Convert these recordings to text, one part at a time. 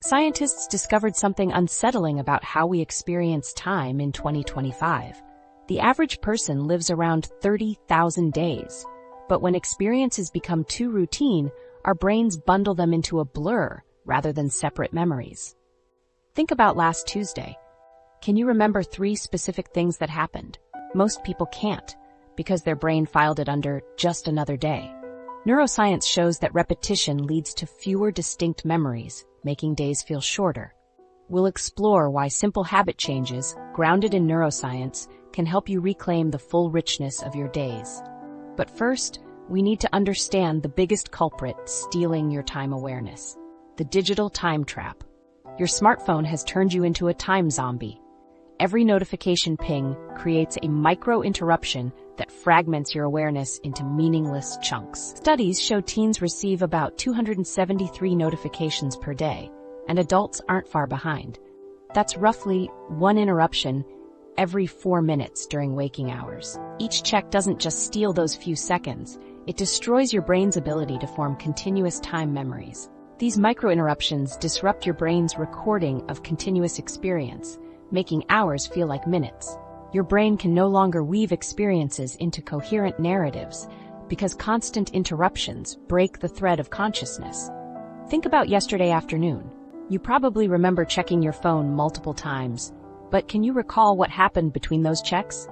Scientists discovered something unsettling about how we experience time in 2025. The average person lives around 30,000 days, but when experiences become too routine, our brains bundle them into a blur rather than separate memories. Think about last Tuesday. Can you remember 3 specific things that happened? Most people can't, because their brain filed it under just another day. Neuroscience shows that repetition leads to fewer distinct memories, making days feel shorter. We'll explore why simple habit changes, grounded in neuroscience, can help you reclaim the full richness of your days. But first, we need to understand the biggest culprit stealing your time awareness: the digital time trap. Your smartphone has turned you into a time zombie. Every notification ping creates a micro-interruption that fragments your awareness into meaningless chunks. Studies show teens receive about 273 notifications per day, and adults aren't far behind. That's roughly 1 interruption every 4 minutes during waking hours. Each check doesn't just steal those few seconds, it destroys your brain's ability to form continuous time memories. These micro-interruptions disrupt your brain's recording of continuous experience, making hours feel like minutes. Your brain can no longer weave experiences into coherent narratives because constant interruptions break the thread of consciousness. Think about yesterday afternoon. You probably remember checking your phone multiple times, but can you recall what happened between those checks?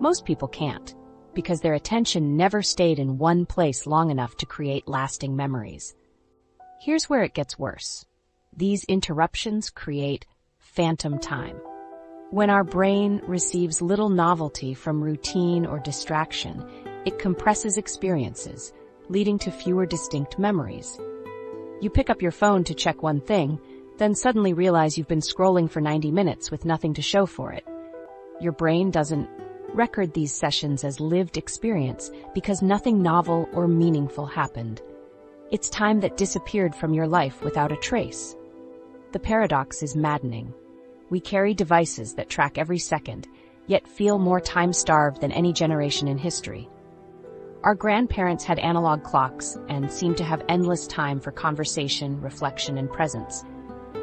Most people can't, because their attention never stayed in one place long enough to create lasting memories. Here's where it gets worse. These interruptions create phantom time. When our brain receives little novelty from routine or distraction, it compresses experiences, leading to fewer distinct memories. You pick up your phone to check one thing, then suddenly realize you've been scrolling for 90 minutes with nothing to show for it. Your brain doesn't record these sessions as lived experience because nothing novel or meaningful happened. It's time that disappeared from your life without a trace. The paradox is maddening. We carry devices that track every second, yet feel more time-starved than any generation in history. Our grandparents had analog clocks and seemed to have endless time for conversation, reflection, and presence.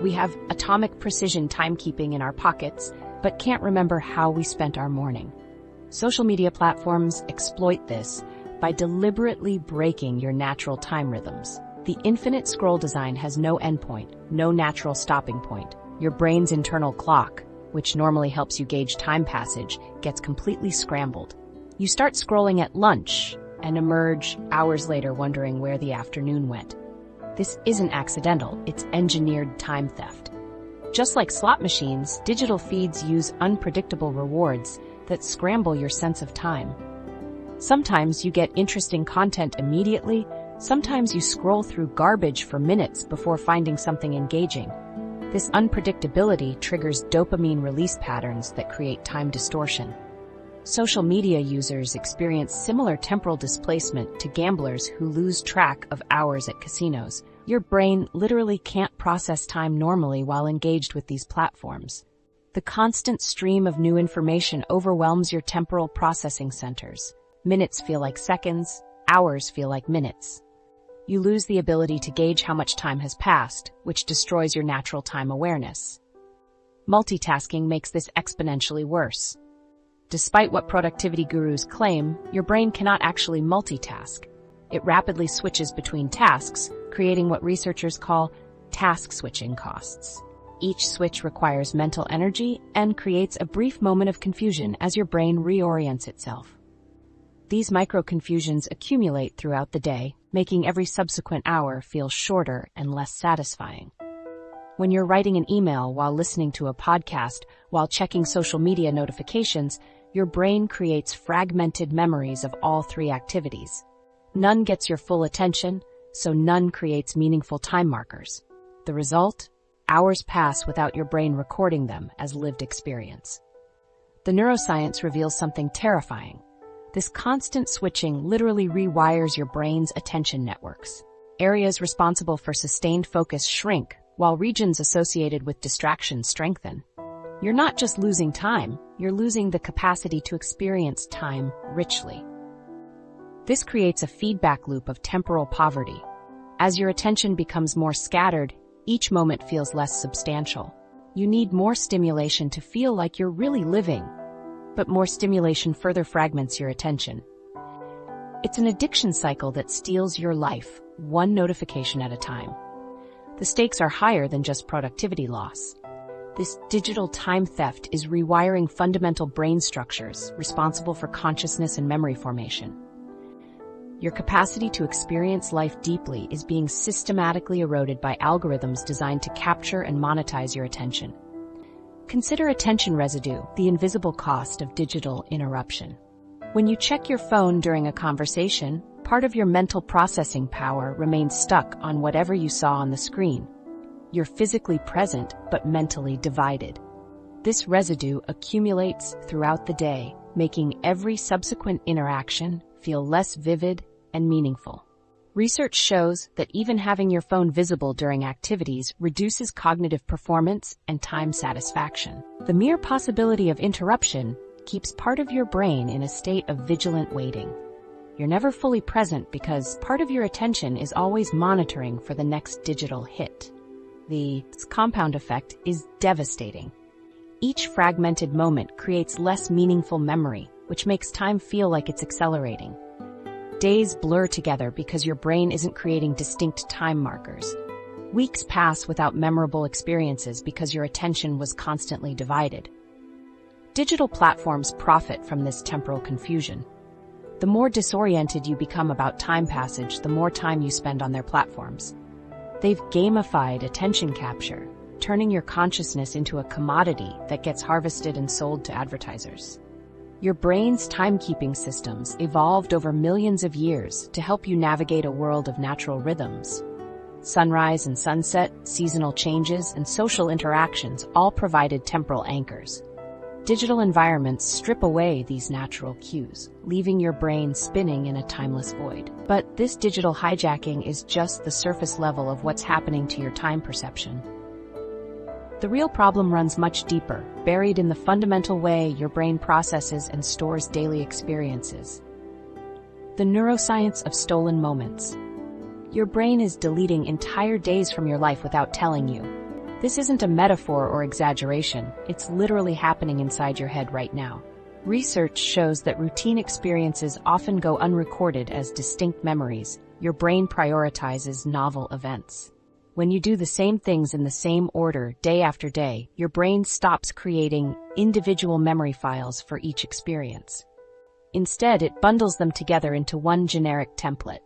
We have atomic precision timekeeping in our pockets, but can't remember how we spent our morning. Social media platforms exploit this by deliberately breaking your natural time rhythms. The infinite scroll design has no endpoint, no natural stopping point. Your brain's internal clock, which normally helps you gauge time passage, gets completely scrambled. You start scrolling at lunch and emerge hours later wondering where the afternoon went. This isn't accidental, it's engineered time theft. Just like slot machines, digital feeds use unpredictable rewards that scramble your sense of time. Sometimes you get interesting content immediately, sometimes you scroll through garbage for minutes before finding something engaging. This unpredictability triggers dopamine release patterns that create time distortion. Social media users experience similar temporal displacement to gamblers who lose track of hours at casinos. Your brain literally can't process time normally while engaged with these platforms. The constant stream of new information overwhelms your temporal processing centers. Minutes feel like seconds, hours feel like minutes. You lose the ability to gauge how much time has passed, which destroys your natural time awareness. Multitasking makes this exponentially worse. Despite what productivity gurus claim, your brain cannot actually multitask. It rapidly switches between tasks, creating what researchers call task switching costs. Each switch requires mental energy and creates a brief moment of confusion as your brain reorients itself. These micro-confusions accumulate throughout the day, making every subsequent hour feel shorter and less satisfying. When you're writing an email while listening to a podcast, while checking social media notifications, your brain creates fragmented memories of all 3 activities. None gets your full attention, so none creates meaningful time markers. The result? Hours pass without your brain recording them as lived experience. The neuroscience reveals something terrifying. This constant switching literally rewires your brain's attention networks. Areas responsible for sustained focus shrink, while regions associated with distraction strengthen. You're not just losing time, you're losing the capacity to experience time richly. This creates a feedback loop of temporal poverty. As your attention becomes more scattered, Each moment feels less substantial. You need more stimulation to feel like you're really living, but more stimulation further fragments your attention. It's an addiction cycle that steals your life, one notification at a time. The stakes are higher than just productivity loss. This digital time theft is rewiring fundamental brain structures responsible for consciousness and memory formation. Your capacity to experience life deeply is being systematically eroded by algorithms designed to capture and monetize your attention. Consider attention residue, the invisible cost of digital interruption. When you check your phone during a conversation, part of your mental processing power remains stuck on whatever you saw on the screen. You're physically present, but mentally divided. This residue accumulates throughout the day, making every subsequent interaction feel less vivid and meaningful. Research shows that even having your phone visible during activities reduces cognitive performance and time satisfaction. The mere possibility of interruption keeps part of your brain in a state of vigilant waiting. You're never fully present because part of your attention is always monitoring for the next digital hit. The compound effect is devastating. Each fragmented moment creates less meaningful memory, which makes time feel like it's accelerating. Days blur together because your brain isn't creating distinct time markers. Weeks pass without memorable experiences because your attention was constantly divided. Digital platforms profit from this temporal confusion. The more disoriented you become about time passage, the more time you spend on their platforms. They've gamified attention capture, turning your consciousness into a commodity that gets harvested and sold to advertisers. Your brain's timekeeping systems evolved over millions of years to help you navigate a world of natural rhythms. Sunrise and sunset, seasonal changes, and social interactions all provided temporal anchors. Digital environments strip away these natural cues, leaving your brain spinning in a timeless void. But this digital hijacking is just the surface level of what's happening to your time perception. The real problem runs much deeper, buried in the fundamental way your brain processes and stores daily experiences. The neuroscience of stolen moments. Your brain is deleting entire days from your life without telling you. This isn't a metaphor or exaggeration, it's literally happening inside your head right now. Research shows that routine experiences often go unrecorded as distinct memories. Your brain prioritizes novel events. When you do the same things in the same order day after day, your brain stops creating individual memory files for each experience. Instead, it bundles them together into one generic template.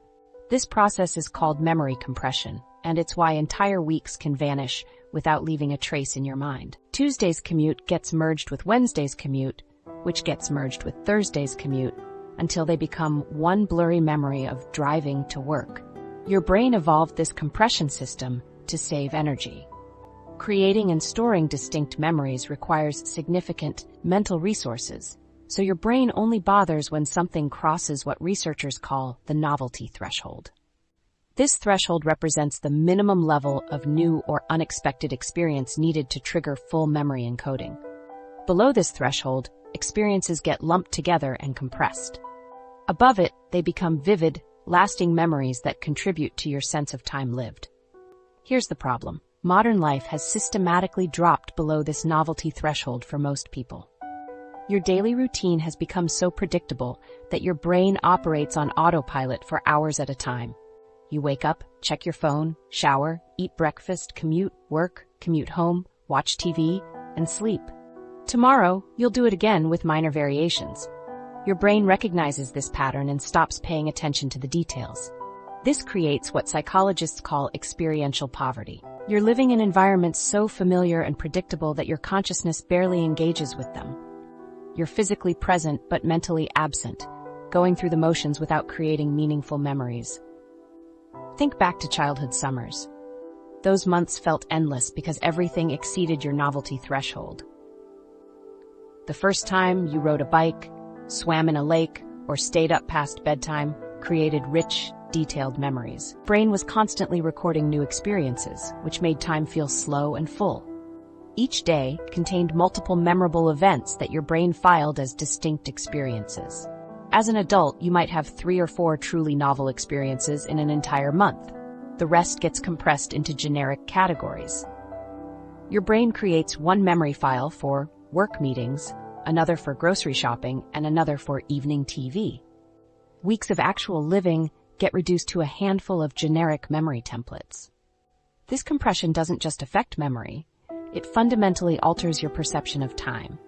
This process is called memory compression, and it's why entire weeks can vanish without leaving a trace in your mind. Tuesday's commute gets merged with Wednesday's commute, which gets merged with Thursday's commute, until they become one blurry memory of driving to work. Your brain evolved this compression system to save energy. Creating and storing distinct memories requires significant mental resources, so your brain only bothers when something crosses what researchers call the novelty threshold. This threshold represents the minimum level of new or unexpected experience needed to trigger full memory encoding. Below this threshold, experiences get lumped together and compressed. Above it, they become vivid, lasting memories that contribute to your sense of time lived. Here's the problem. Modern life has systematically dropped below this novelty threshold for most people. Your daily routine has become so predictable that your brain operates on autopilot for hours at a time. You wake up, check your phone, shower, eat breakfast, commute, work, commute home, watch TV, and sleep. Tomorrow, you'll do it again with minor variations. Your brain recognizes this pattern and stops paying attention to the details. This creates what psychologists call experiential poverty. You're living in environments so familiar and predictable that your consciousness barely engages with them. You're physically present but mentally absent, going through the motions without creating meaningful memories. Think back to childhood summers. Those months felt endless because everything exceeded your novelty threshold. The first time you rode a bike, swam in a lake, or stayed up past bedtime created rich, detailed memories. Brain was constantly recording new experiences, which made time feel slow and full. Each day contained multiple memorable events that your brain filed as distinct experiences. As an adult, you might have 3 or 4 truly novel experiences in an entire month. The rest gets compressed into generic categories. Your brain creates one memory file for work meetings, another for grocery shopping, and another for evening TV. Weeks of actual living get reduced to a handful of generic memory templates. This compression doesn't just affect memory, it fundamentally alters your perception of time.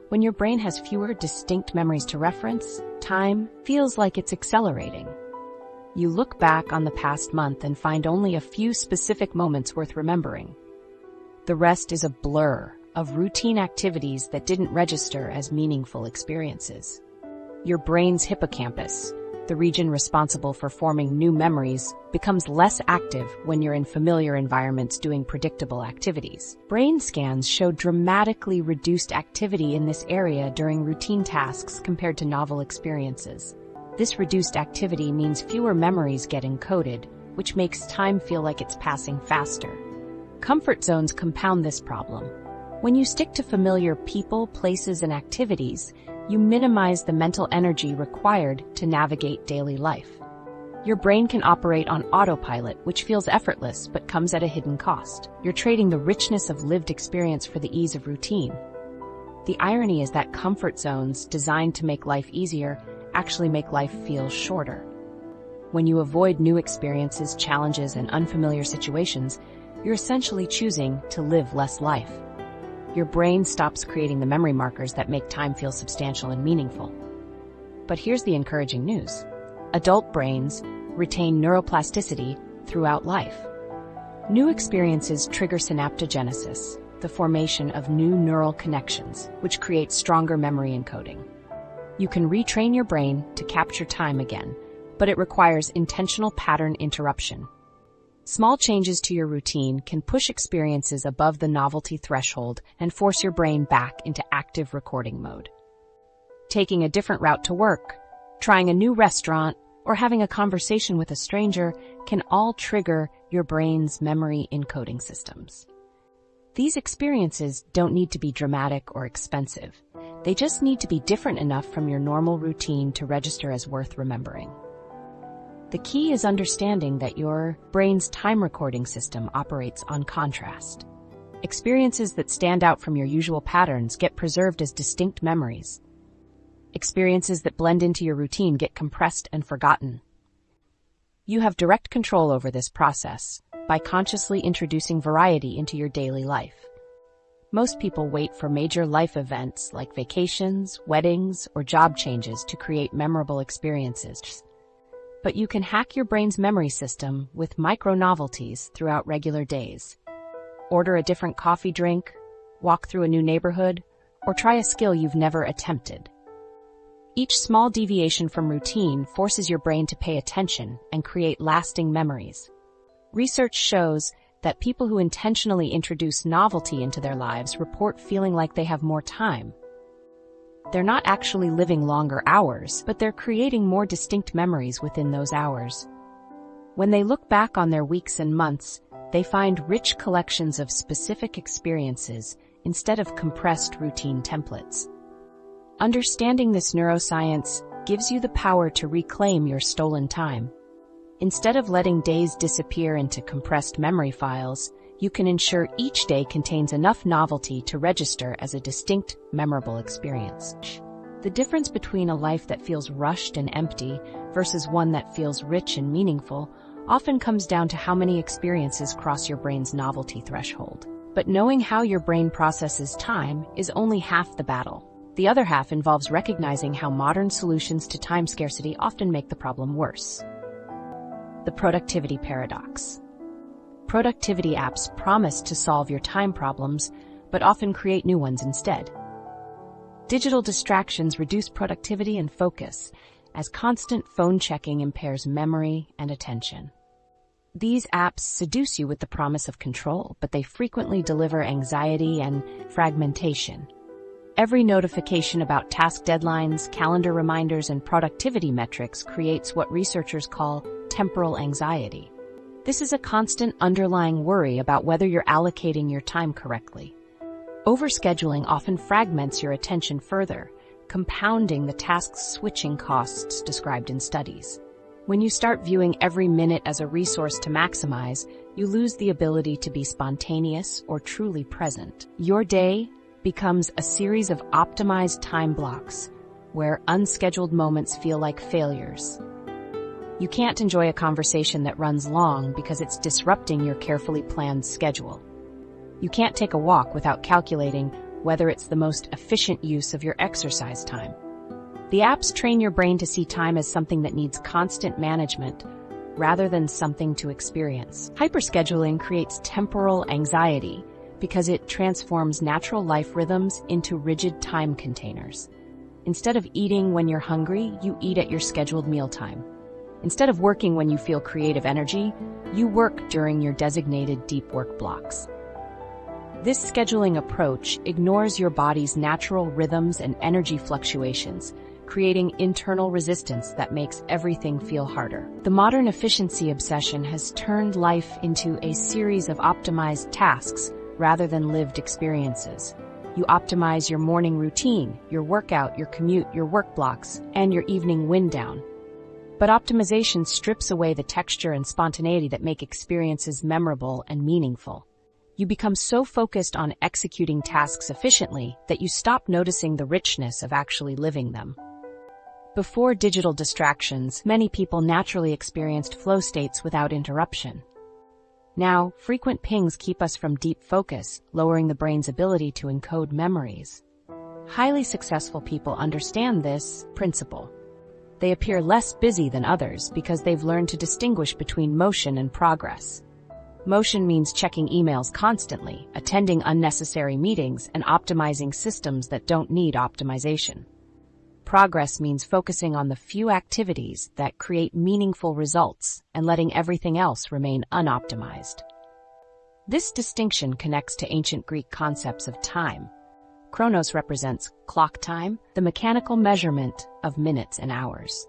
When your brain has fewer distinct memories to reference, time feels like it's accelerating. You look back on the past month and find only a few specific moments worth remembering. The rest is a blur of routine activities that didn't register as meaningful experiences. Your brain's hippocampus, the region responsible for forming new memories, becomes less active when you're in familiar environments doing predictable activities. Brain scans show dramatically reduced activity in this area during routine tasks compared to novel experiences. This reduced activity means fewer memories get encoded, which makes time feel like it's passing faster. Comfort zones compound this problem. When you stick to familiar people, places, and activities, you minimize the mental energy required to navigate daily life. Your brain can operate on autopilot, which feels effortless but comes at a hidden cost. You're trading the richness of lived experience for the ease of routine. The irony is that comfort zones, designed to make life easier, actually make life feel shorter. When you avoid new experiences, challenges, and unfamiliar situations, you're essentially choosing to live less life. Your brain stops creating the memory markers that make time feel substantial and meaningful. But here's the encouraging news. Adult brains retain neuroplasticity throughout life. New experiences trigger synaptogenesis, the formation of new neural connections, which creates stronger memory encoding. You can retrain your brain to capture time again, but it requires intentional pattern interruption. Small changes to your routine can push experiences above the novelty threshold and force your brain back into active recording mode. Taking a different route to work, trying a new restaurant, or having a conversation with a stranger can all trigger your brain's memory encoding systems. These experiences don't need to be dramatic or expensive. They just need to be different enough from your normal routine to register as worth remembering. The key is understanding that your brain's time recording system operates on contrast. Experiences that stand out from your usual patterns get preserved as distinct memories. Experiences that blend into your routine get compressed and forgotten. You have direct control over this process by consciously introducing variety into your daily life. Most people wait for major life events like vacations, weddings, or job changes to create memorable experiences. But you can hack your brain's memory system with micro-novelties throughout regular days. Order a different coffee drink, walk through a new neighborhood, or try a skill you've never attempted. Each small deviation from routine forces your brain to pay attention and create lasting memories. Research shows that people who intentionally introduce novelty into their lives report feeling like they have more time. They're not actually living longer hours, but they're creating more distinct memories within those hours. When they look back on their weeks and months, they find rich collections of specific experiences instead of compressed routine templates. Understanding this neuroscience gives you the power to reclaim your stolen time. Instead of letting days disappear into compressed memory files, you can ensure each day contains enough novelty to register as a distinct, memorable experience. The difference between a life that feels rushed and empty versus one that feels rich and meaningful often comes down to how many experiences cross your brain's novelty threshold. But knowing how your brain processes time is only half the battle. The other half involves recognizing how modern solutions to time scarcity often make the problem worse. The productivity paradox. Productivity apps promise to solve your time problems, but often create new ones instead. Digital distractions reduce productivity and focus, as constant phone checking impairs memory and attention. These apps seduce you with the promise of control, but they frequently deliver anxiety and fragmentation. Every notification about task deadlines, calendar reminders, and productivity metrics creates what researchers call temporal anxiety. This is a constant underlying worry about whether you're allocating your time correctly. Overscheduling often fragments your attention further, compounding the task switching costs described in studies. When you start viewing every minute as a resource to maximize, you lose the ability to be spontaneous or truly present. Your day becomes a series of optimized time blocks where unscheduled moments feel like failures. You can't enjoy a conversation that runs long because it's disrupting your carefully planned schedule. You can't take a walk without calculating whether it's the most efficient use of your exercise time. The apps train your brain to see time as something that needs constant management rather than something to experience. Hyperscheduling creates temporal anxiety because it transforms natural life rhythms into rigid time containers. Instead of eating when you're hungry, you eat at your scheduled mealtime. Instead of working when you feel creative energy, you work during your designated deep work blocks. This scheduling approach ignores your body's natural rhythms and energy fluctuations, creating internal resistance that makes everything feel harder. The modern efficiency obsession has turned life into a series of optimized tasks rather than lived experiences. You optimize your morning routine, your workout, your commute, your work blocks, and your evening wind down. But optimization strips away the texture and spontaneity that make experiences memorable and meaningful. You become so focused on executing tasks efficiently that you stop noticing the richness of actually living them. Before digital distractions, many people naturally experienced flow states without interruption. Now, frequent pings keep us from deep focus, lowering the brain's ability to encode memories. Highly successful people understand this principle. They appear less busy than others because they've learned to distinguish between motion and progress. Motion means checking emails constantly, attending unnecessary meetings, and optimizing systems that don't need optimization. Progress means focusing on the few activities that create meaningful results and letting everything else remain unoptimized. This distinction connects to ancient Greek concepts of time. Chronos represents clock time, the mechanical measurement of minutes and hours.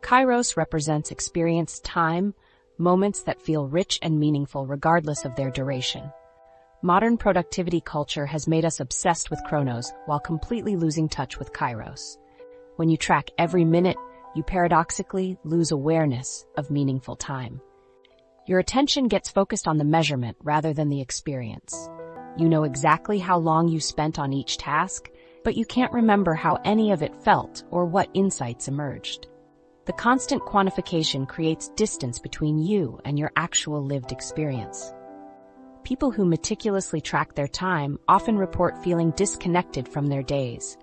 Kairos represents experienced time, moments that feel rich and meaningful regardless of their duration. Modern productivity culture has made us obsessed with Chronos while completely losing touch with Kairos. When you track every minute, you paradoxically lose awareness of meaningful time. Your attention gets focused on the measurement rather than the experience. You know exactly how long you spent on each task, but you can't remember how any of it felt or what insights emerged. The constant quantification creates distance between you and your actual lived experience. People who meticulously track their time often report feeling disconnected from their days.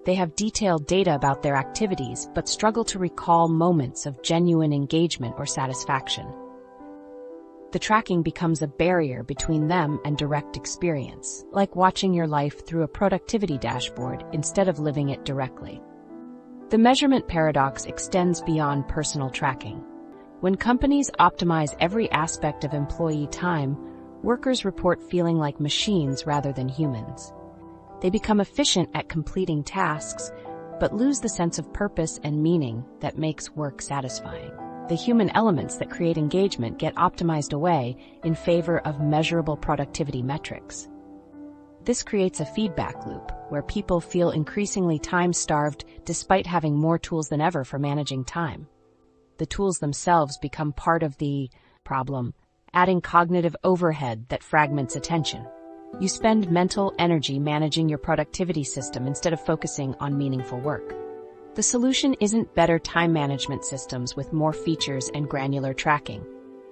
They have detailed data about their activities, but struggle to recall moments of genuine engagement or satisfaction. The tracking becomes a barrier between them and direct experience, like watching your life through a productivity dashboard instead of living it directly. The measurement paradox extends beyond personal tracking. When companies optimize every aspect of employee time, workers report feeling like machines rather than humans. They become efficient at completing tasks, but lose the sense of purpose and meaning that makes work satisfying. The human elements that create engagement get optimized away in favor of measurable productivity metrics. This creates a feedback loop where people feel increasingly time-starved despite having more tools than ever for managing time. The tools themselves become part of the problem, adding cognitive overhead that fragments attention. You spend mental energy managing your productivity system instead of focusing on meaningful work. The solution isn't better time management systems with more features and granular tracking.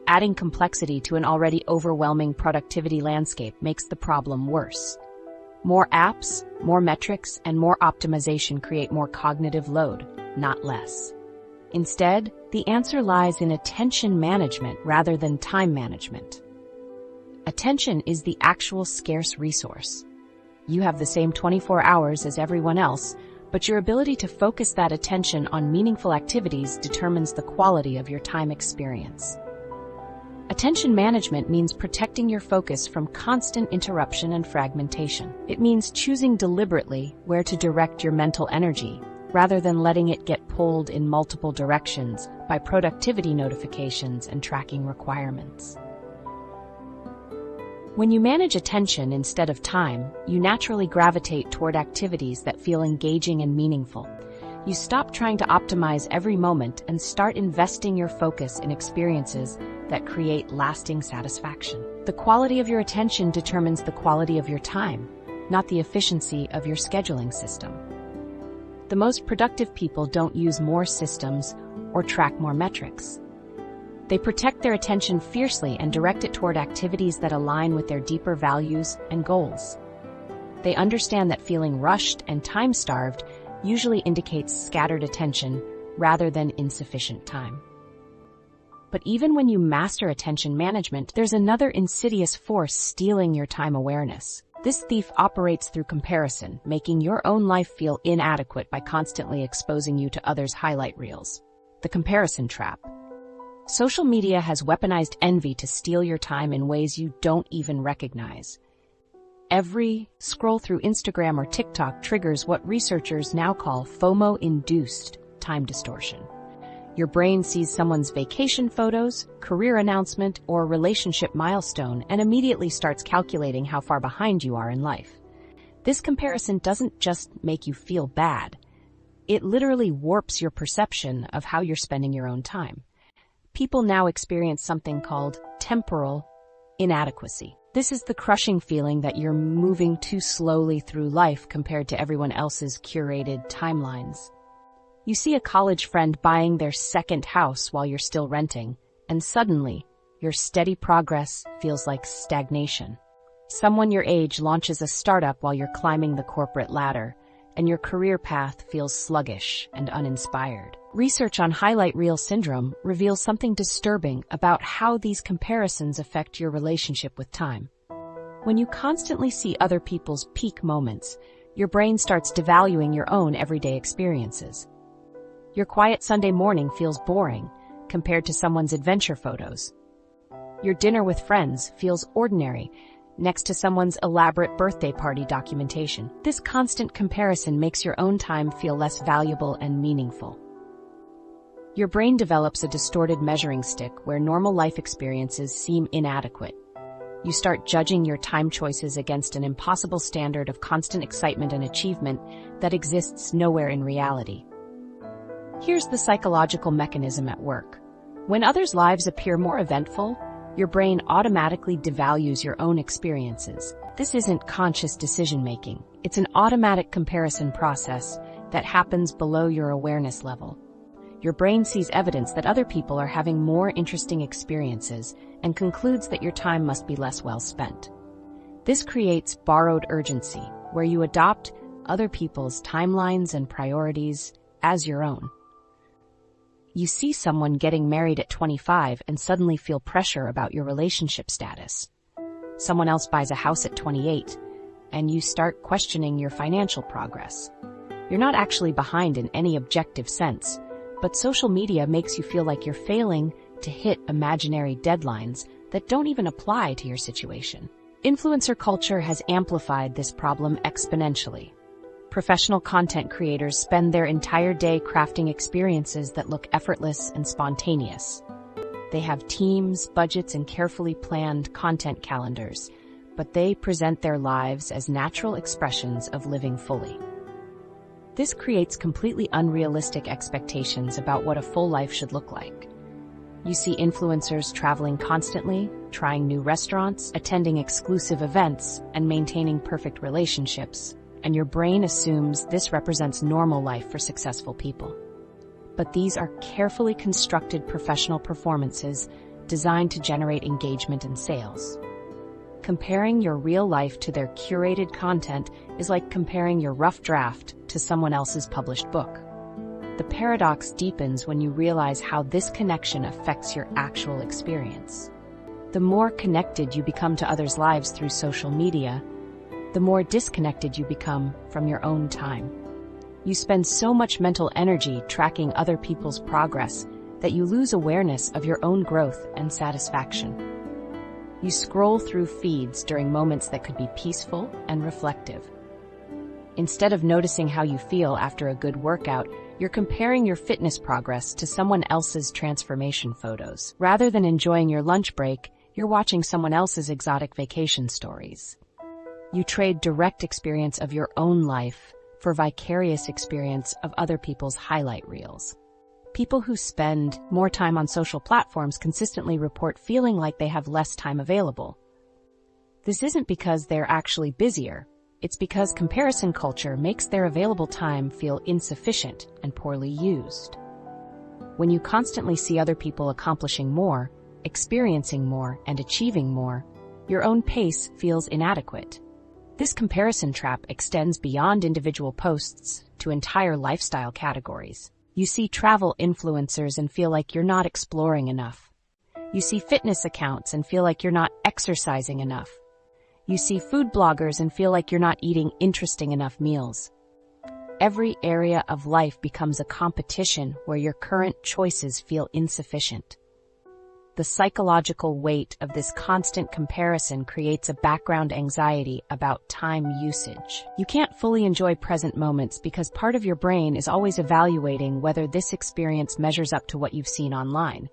Adding complexity to an already overwhelming productivity landscape makes the problem worse. More apps, more metrics, and more optimization create more cognitive load, not less. Instead, the answer lies in attention management rather than time management. Attention is the actual scarce resource. You have the same 24 hours as everyone else, but your ability to focus that attention on meaningful activities determines the quality of your time experience. Attention management means protecting your focus from constant interruption and fragmentation. It means choosing deliberately where to direct your mental energy, rather than letting it get pulled in multiple directions by productivity notifications and tracking requirements. When you manage attention instead of time, you naturally gravitate toward activities that feel engaging and meaningful. You stop trying to optimize every moment and start investing your focus in experiences that create lasting satisfaction. The quality of your attention determines the quality of your time, not the efficiency of your scheduling system. The most productive people don't use more systems or track more metrics. They protect their attention fiercely and direct it toward activities that align with their deeper values and goals. They understand that feeling rushed and time-starved usually indicates scattered attention rather than insufficient time. But even when you master attention management, there's another insidious force stealing your time awareness. This thief operates through comparison, making your own life feel inadequate by constantly exposing you to others' highlight reels. The comparison trap. Social media has weaponized envy to steal your time in ways you don't even recognize. Every scroll through Instagram or TikTok triggers what researchers now call FOMO-induced time distortion. Your brain sees someone's vacation photos, career announcement, or relationship milestone and immediately starts calculating how far behind you are in life. This comparison doesn't just make you feel bad. It literally warps your perception of how you're spending your own time. People now experience something called temporal inadequacy. This is the crushing feeling that you're moving too slowly through life compared to everyone else's curated timelines. You see a college friend buying their second house while you're still renting, and suddenly, your steady progress feels like stagnation. Someone your age launches a startup while you're climbing the corporate ladder, and your career path feels sluggish and uninspired. Research on highlight reel syndrome reveals something disturbing about how these comparisons affect your relationship with time. When you constantly see other people's peak moments, your brain starts devaluing your own everyday experiences. Your quiet Sunday morning feels boring compared to someone's adventure photos. Your dinner with friends feels ordinary next to someone's elaborate birthday party documentation. This constant comparison makes your own time feel less valuable and meaningful. Your brain develops a distorted measuring stick where normal life experiences seem inadequate. You start judging your time choices against an impossible standard of constant excitement and achievement that exists nowhere in reality. Here's the psychological mechanism at work. When others' lives appear more eventful, your brain automatically devalues your own experiences. This isn't conscious decision-making. It's an automatic comparison process that happens below your awareness level. Your brain sees evidence that other people are having more interesting experiences and concludes that your time must be less well spent. This creates borrowed urgency, where you adopt other people's timelines and priorities as your own. You see someone getting married at 25 and suddenly feel pressure about your relationship status. Someone else buys a house at 28, and you start questioning your financial progress. You're not actually behind in any objective sense, but social media makes you feel like you're failing to hit imaginary deadlines that don't even apply to your situation. Influencer culture has amplified this problem exponentially. Professional content creators spend their entire day crafting experiences that look effortless and spontaneous. They have teams, budgets, and carefully planned content calendars, but they present their lives as natural expressions of living fully. This creates completely unrealistic expectations about what a full life should look like. You see influencers traveling constantly, trying new restaurants, attending exclusive events, and maintaining perfect relationships, and your brain assumes this represents normal life for successful people. But these are carefully constructed professional performances designed to generate engagement and sales. Comparing your real life to their curated content is like comparing your rough draft to someone else's published book. The paradox deepens when you realize how this connection affects your actual experience. The more connected you become to others' lives through social media, the more disconnected you become from your own time. You spend so much mental energy tracking other people's progress that you lose awareness of your own growth and satisfaction. You scroll through feeds during moments that could be peaceful and reflective. Instead of noticing how you feel after a good workout, you're comparing your fitness progress to someone else's transformation photos. Rather than enjoying your lunch break, you're watching someone else's exotic vacation stories. You trade direct experience of your own life for vicarious experience of other people's highlight reels. People who spend more time on social platforms consistently report feeling like they have less time available. This isn't because they're actually busier. It's because comparison culture makes their available time feel insufficient and poorly used. When you constantly see other people accomplishing more, experiencing more, and achieving more, your own pace feels inadequate. This comparison trap extends beyond individual posts to entire lifestyle categories. You see travel influencers and feel like you're not exploring enough. You see fitness accounts and feel like you're not exercising enough. You see food bloggers and feel like you're not eating interesting enough meals. Every area of life becomes a competition where your current choices feel insufficient. The psychological weight of this constant comparison creates a background anxiety about time usage. You can't fully enjoy present moments because part of your brain is always evaluating whether this experience measures up to what you've seen online.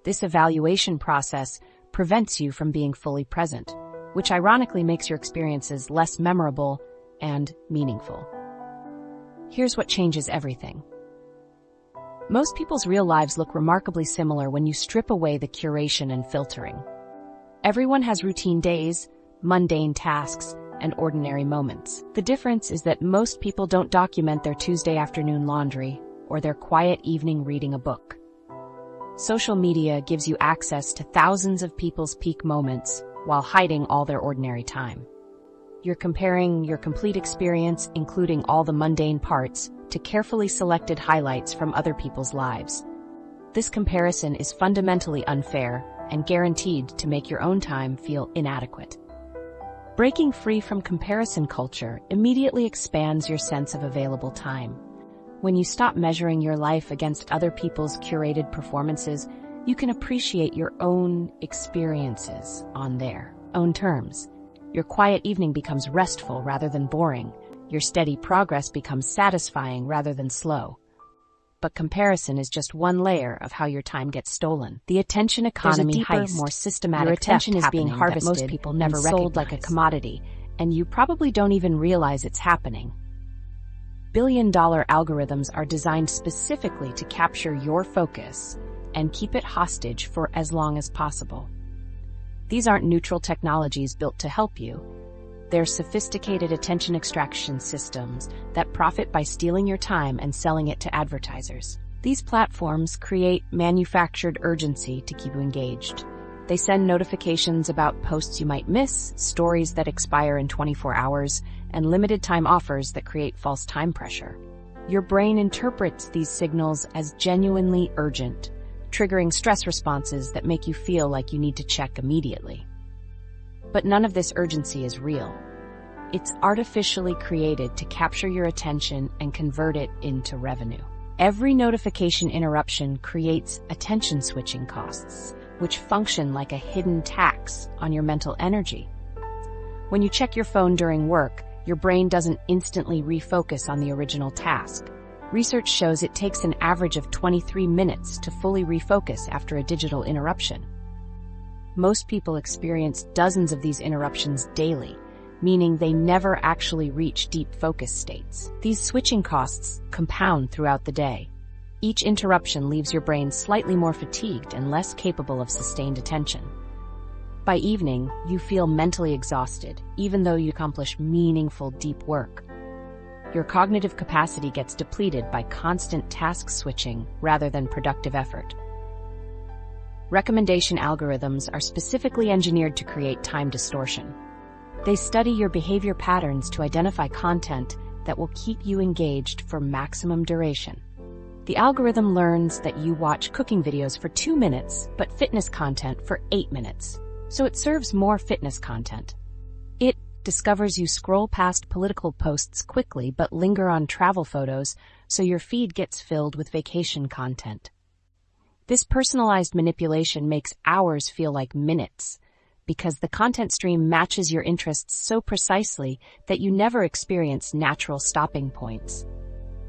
This evaluation process prevents you from being fully present, which ironically makes your experiences less memorable and meaningful. Here's what changes everything. Most people's real lives look remarkably similar when you strip away the curation and filtering. Everyone has routine days, mundane tasks, and ordinary moments. The difference is that most people don't document their Tuesday afternoon laundry or their quiet evening reading a book. Social media gives you access to thousands of people's peak moments while hiding all their ordinary time. You're comparing your complete experience, including all the mundane parts, to carefully selected highlights from other people's lives. This comparison is fundamentally unfair and guaranteed to make your own time feel inadequate. Breaking free from comparison culture immediately expands your sense of available time. When you stop measuring your life against other people's curated performances, you can appreciate your own experiences on their own terms. Your quiet evening becomes restful rather than boring. Your steady progress becomes satisfying rather than slow. But comparison is just one layer of how your time gets stolen. The attention economy heist, more systematic. Your attention is being harvested. Most people never sold like a commodity, and you probably don't even realize it's happening. Billion-dollar algorithms are designed specifically to capture your focus and keep it hostage for as long as possible. These aren't neutral technologies built to help you. They're sophisticated attention extraction systems that profit by stealing your time and selling it to advertisers. These platforms create manufactured urgency to keep you engaged. They send notifications about posts you might miss, stories that expire in 24 hours, and limited time offers that create false time pressure. Your brain interprets these signals as genuinely urgent, triggering stress responses that make you feel like you need to check immediately. But none of this urgency is real. It's artificially created to capture your attention and convert it into revenue. Every notification interruption creates attention switching costs, which function like a hidden tax on your mental energy. When you check your phone during work, your brain doesn't instantly refocus on the original task. Research shows it takes an average of 23 minutes to fully refocus after a digital interruption. Most people experience dozens of these interruptions daily, meaning they never actually reach deep focus states. These switching costs compound throughout the day. Each interruption leaves your brain slightly more fatigued and less capable of sustained attention. By evening, you feel mentally exhausted, even though you accomplish meaningful, deep work. Your cognitive capacity gets depleted by constant task switching rather than productive effort. Recommendation algorithms are specifically engineered to create time distortion. They study your behavior patterns to identify content that will keep you engaged for maximum duration. The algorithm learns that you watch cooking videos for 2 minutes, but fitness content for 8 minutes, so it serves more fitness content. It discovers you scroll past political posts quickly but linger on travel photos, so your feed gets filled with vacation content. This personalized manipulation makes hours feel like minutes, because the content stream matches your interests so precisely that you never experience natural stopping points.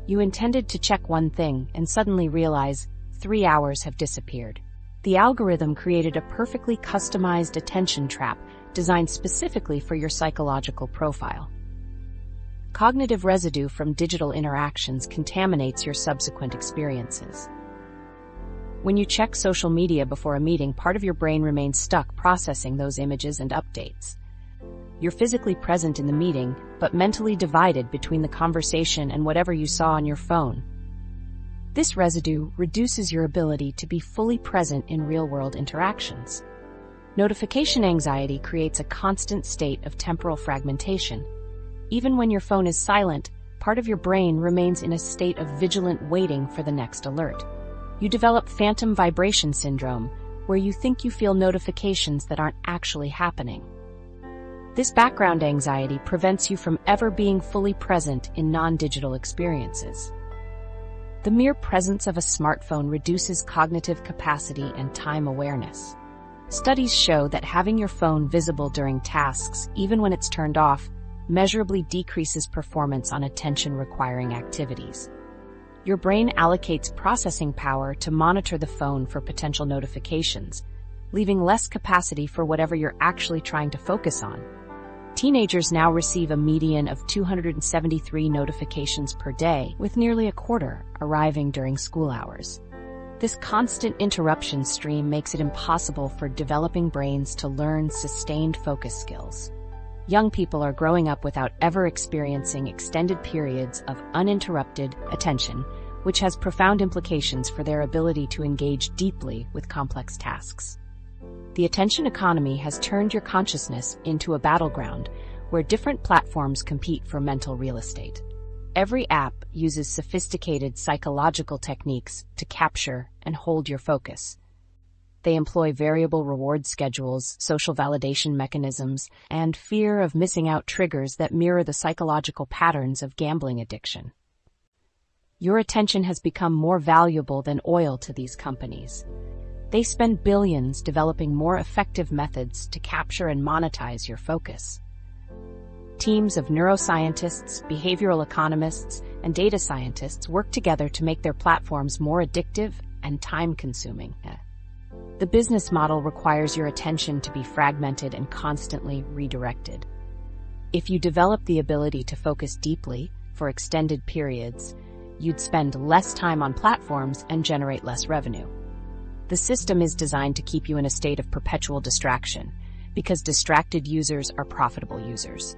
You intended to check one thing and suddenly realize 3 hours have disappeared. The algorithm created a perfectly customized attention trap designed specifically for your psychological profile. cognitive residue from digital interactions contaminates your subsequent experiences. When you check social media before a meeting, part of your brain remains stuck processing those images and updates. You're physically present in the meeting, but mentally divided between the conversation and whatever you saw on your phone. This residue reduces your ability to be fully present in real-world interactions. Notification anxiety creates a constant state of temporal fragmentation. Even when your phone is silent, part of your brain remains in a state of vigilant waiting for the next alert. You develop phantom vibration syndrome, where you think you feel notifications that aren't actually happening. This background anxiety prevents you from ever being fully present in non-digital experiences. The mere presence of a smartphone reduces cognitive capacity and time awareness. Studies show that having your phone visible during tasks, even when it's turned off, measurably decreases performance on attention-requiring activities. Your brain allocates processing power to monitor the phone for potential notifications, leaving less capacity for whatever you're actually trying to focus on. Teenagers now receive a median of 273 notifications per day, with nearly a quarter arriving during school hours. This constant interruption stream makes it impossible for developing brains to learn sustained focus skills. Young people are growing up without ever experiencing extended periods of uninterrupted attention, which has profound implications for their ability to engage deeply with complex tasks. The attention economy has turned your consciousness into a battleground where different platforms compete for mental real estate. Every app uses sophisticated psychological techniques to capture and hold your focus. They employ variable reward schedules, social validation mechanisms, and fear of missing out triggers that mirror the psychological patterns of gambling addiction. Your attention has become more valuable than oil to these companies. They spend billions developing more effective methods to capture and monetize your focus. Teams of neuroscientists, behavioral economists, and data scientists work together to make their platforms more addictive and time-consuming. The business model requires your attention to be fragmented and constantly redirected. If you develop the ability to focus deeply for extended periods, you'd spend less time on platforms and generate less revenue. The system is designed to keep you in a state of perpetual distraction, because distracted users are profitable users.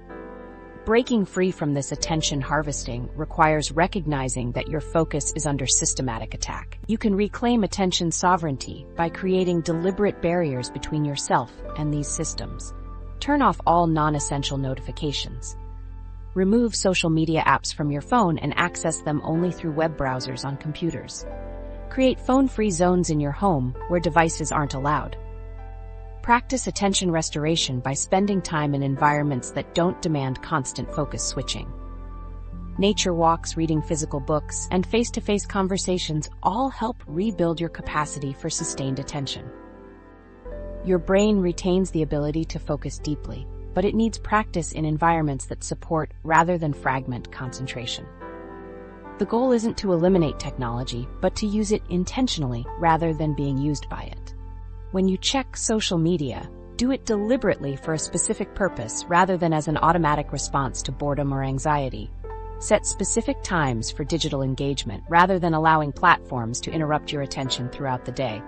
Breaking free from this attention harvesting requires recognizing that your focus is under systematic attack. You can reclaim attention sovereignty by creating deliberate barriers between yourself and these systems. Turn off all non-essential notifications. Remove social media apps from your phone and access them only through web browsers on computers. Create phone-free zones in your home where devices aren't allowed. Practice attention restoration by spending time in environments that don't demand constant focus switching. Nature walks, reading physical books, and face-to-face conversations all help rebuild your capacity for sustained attention. Your brain retains the ability to focus deeply, but it needs practice in environments that support rather than fragment concentration. The goal isn't to eliminate technology, but to use it intentionally rather than being used by it. When you check social media, do it deliberately for a specific purpose rather than as an automatic response to boredom or anxiety. Set specific times for digital engagement rather than allowing platforms to interrupt your attention throughout the day.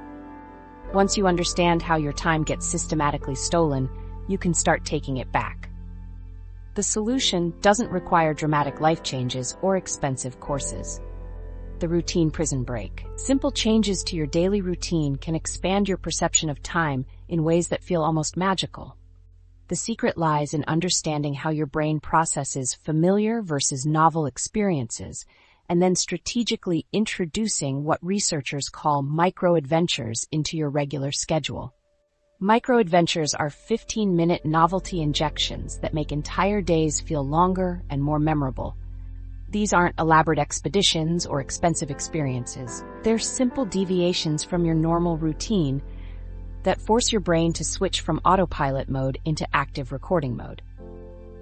Once you understand how your time gets systematically stolen, you can start taking it back. The solution doesn't require dramatic life changes or expensive courses. The routine prison break. Simple changes to your daily routine can expand your perception of time in ways that feel almost magical. The secret lies in understanding how your brain processes familiar versus novel experiences, and then strategically introducing what researchers call micro-adventures into your regular schedule. Micro-adventures are 15-minute novelty injections that make entire days feel longer and more memorable. These aren't elaborate expeditions or expensive experiences. They're simple deviations from your normal routine that force your brain to switch from autopilot mode into active recording mode.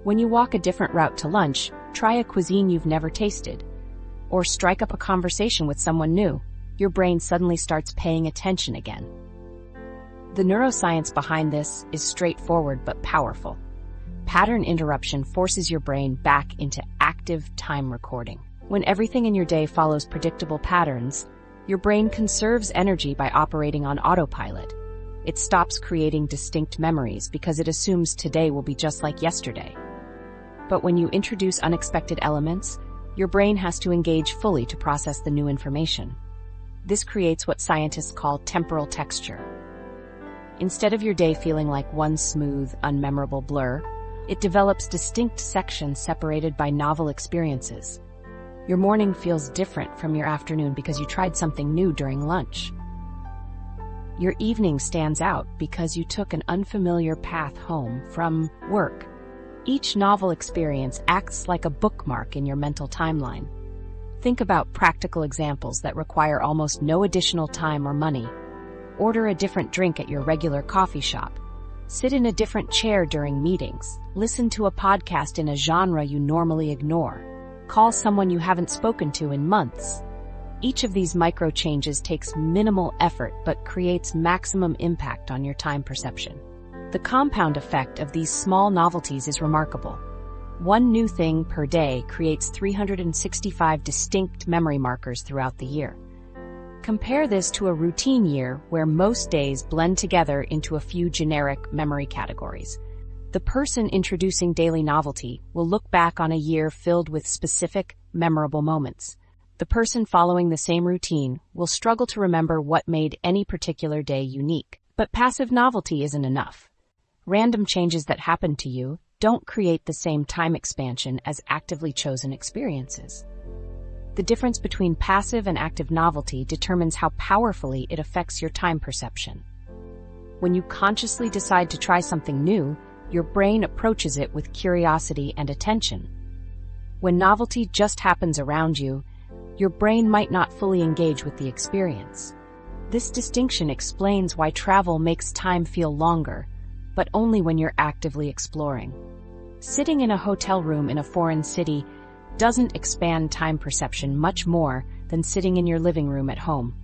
When you walk a different route to lunch, try a cuisine you've never tasted, or strike up a conversation with someone new. Your brain suddenly starts paying attention again. The neuroscience behind this is straightforward but powerful. Pattern interruption forces your brain back into active active time recording. When everything in your day follows predictable patterns, your brain conserves energy by operating on autopilot. It stops creating distinct memories because it assumes today will be just like yesterday. But when you introduce unexpected elements, your brain has to engage fully to process the new information. This creates what scientists call temporal texture. Instead of your day feeling like one smooth, unmemorable blur, it develops distinct sections separated by novel experiences. Your morning feels different from your afternoon because you tried something new during lunch. Your evening stands out because you took an unfamiliar path home from work. Each novel experience acts like a bookmark in your mental timeline. Think about practical examples that require almost no additional time or money. Order a different drink at your regular coffee shop. Sit in a different chair during meetings. Listen to a podcast in a genre you normally ignore. Call someone you haven't spoken to in months. Each of these micro changes takes minimal effort but creates maximum impact on your time perception. The compound effect of these small novelties is remarkable. One new thing per day creates 365 distinct memory markers throughout the year. Compare this to a routine year where most days blend together into a few generic memory categories. The person introducing daily novelty will look back on a year filled with specific, memorable moments. The person following the same routine will struggle to remember what made any particular day unique. But passive novelty isn't enough. Random changes that happen to you don't create the same time expansion as actively chosen experiences. The difference between passive and active novelty determines how powerfully it affects your time perception. When you consciously decide to try something new, your brain approaches it with curiosity and attention. When novelty just happens around you, your brain might not fully engage with the experience. This distinction explains why travel makes time feel longer, but only when you're actively exploring. Sitting in a hotel room in a foreign city doesn't expand time perception much more than sitting in your living room at home.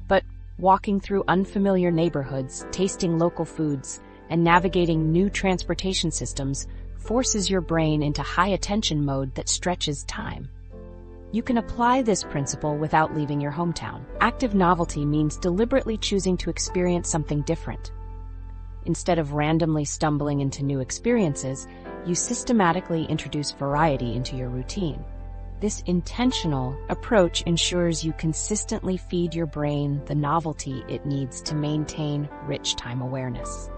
But walking through unfamiliar neighborhoods, tasting local foods, and navigating new transportation systems forces your brain into high attention mode that stretches time. You can apply this principle without leaving your hometown. Active novelty means deliberately choosing to experience something different. Instead of randomly stumbling into new experiences, you systematically introduce variety into your routine. This intentional approach ensures you consistently feed your brain the novelty it needs to maintain rich time awareness.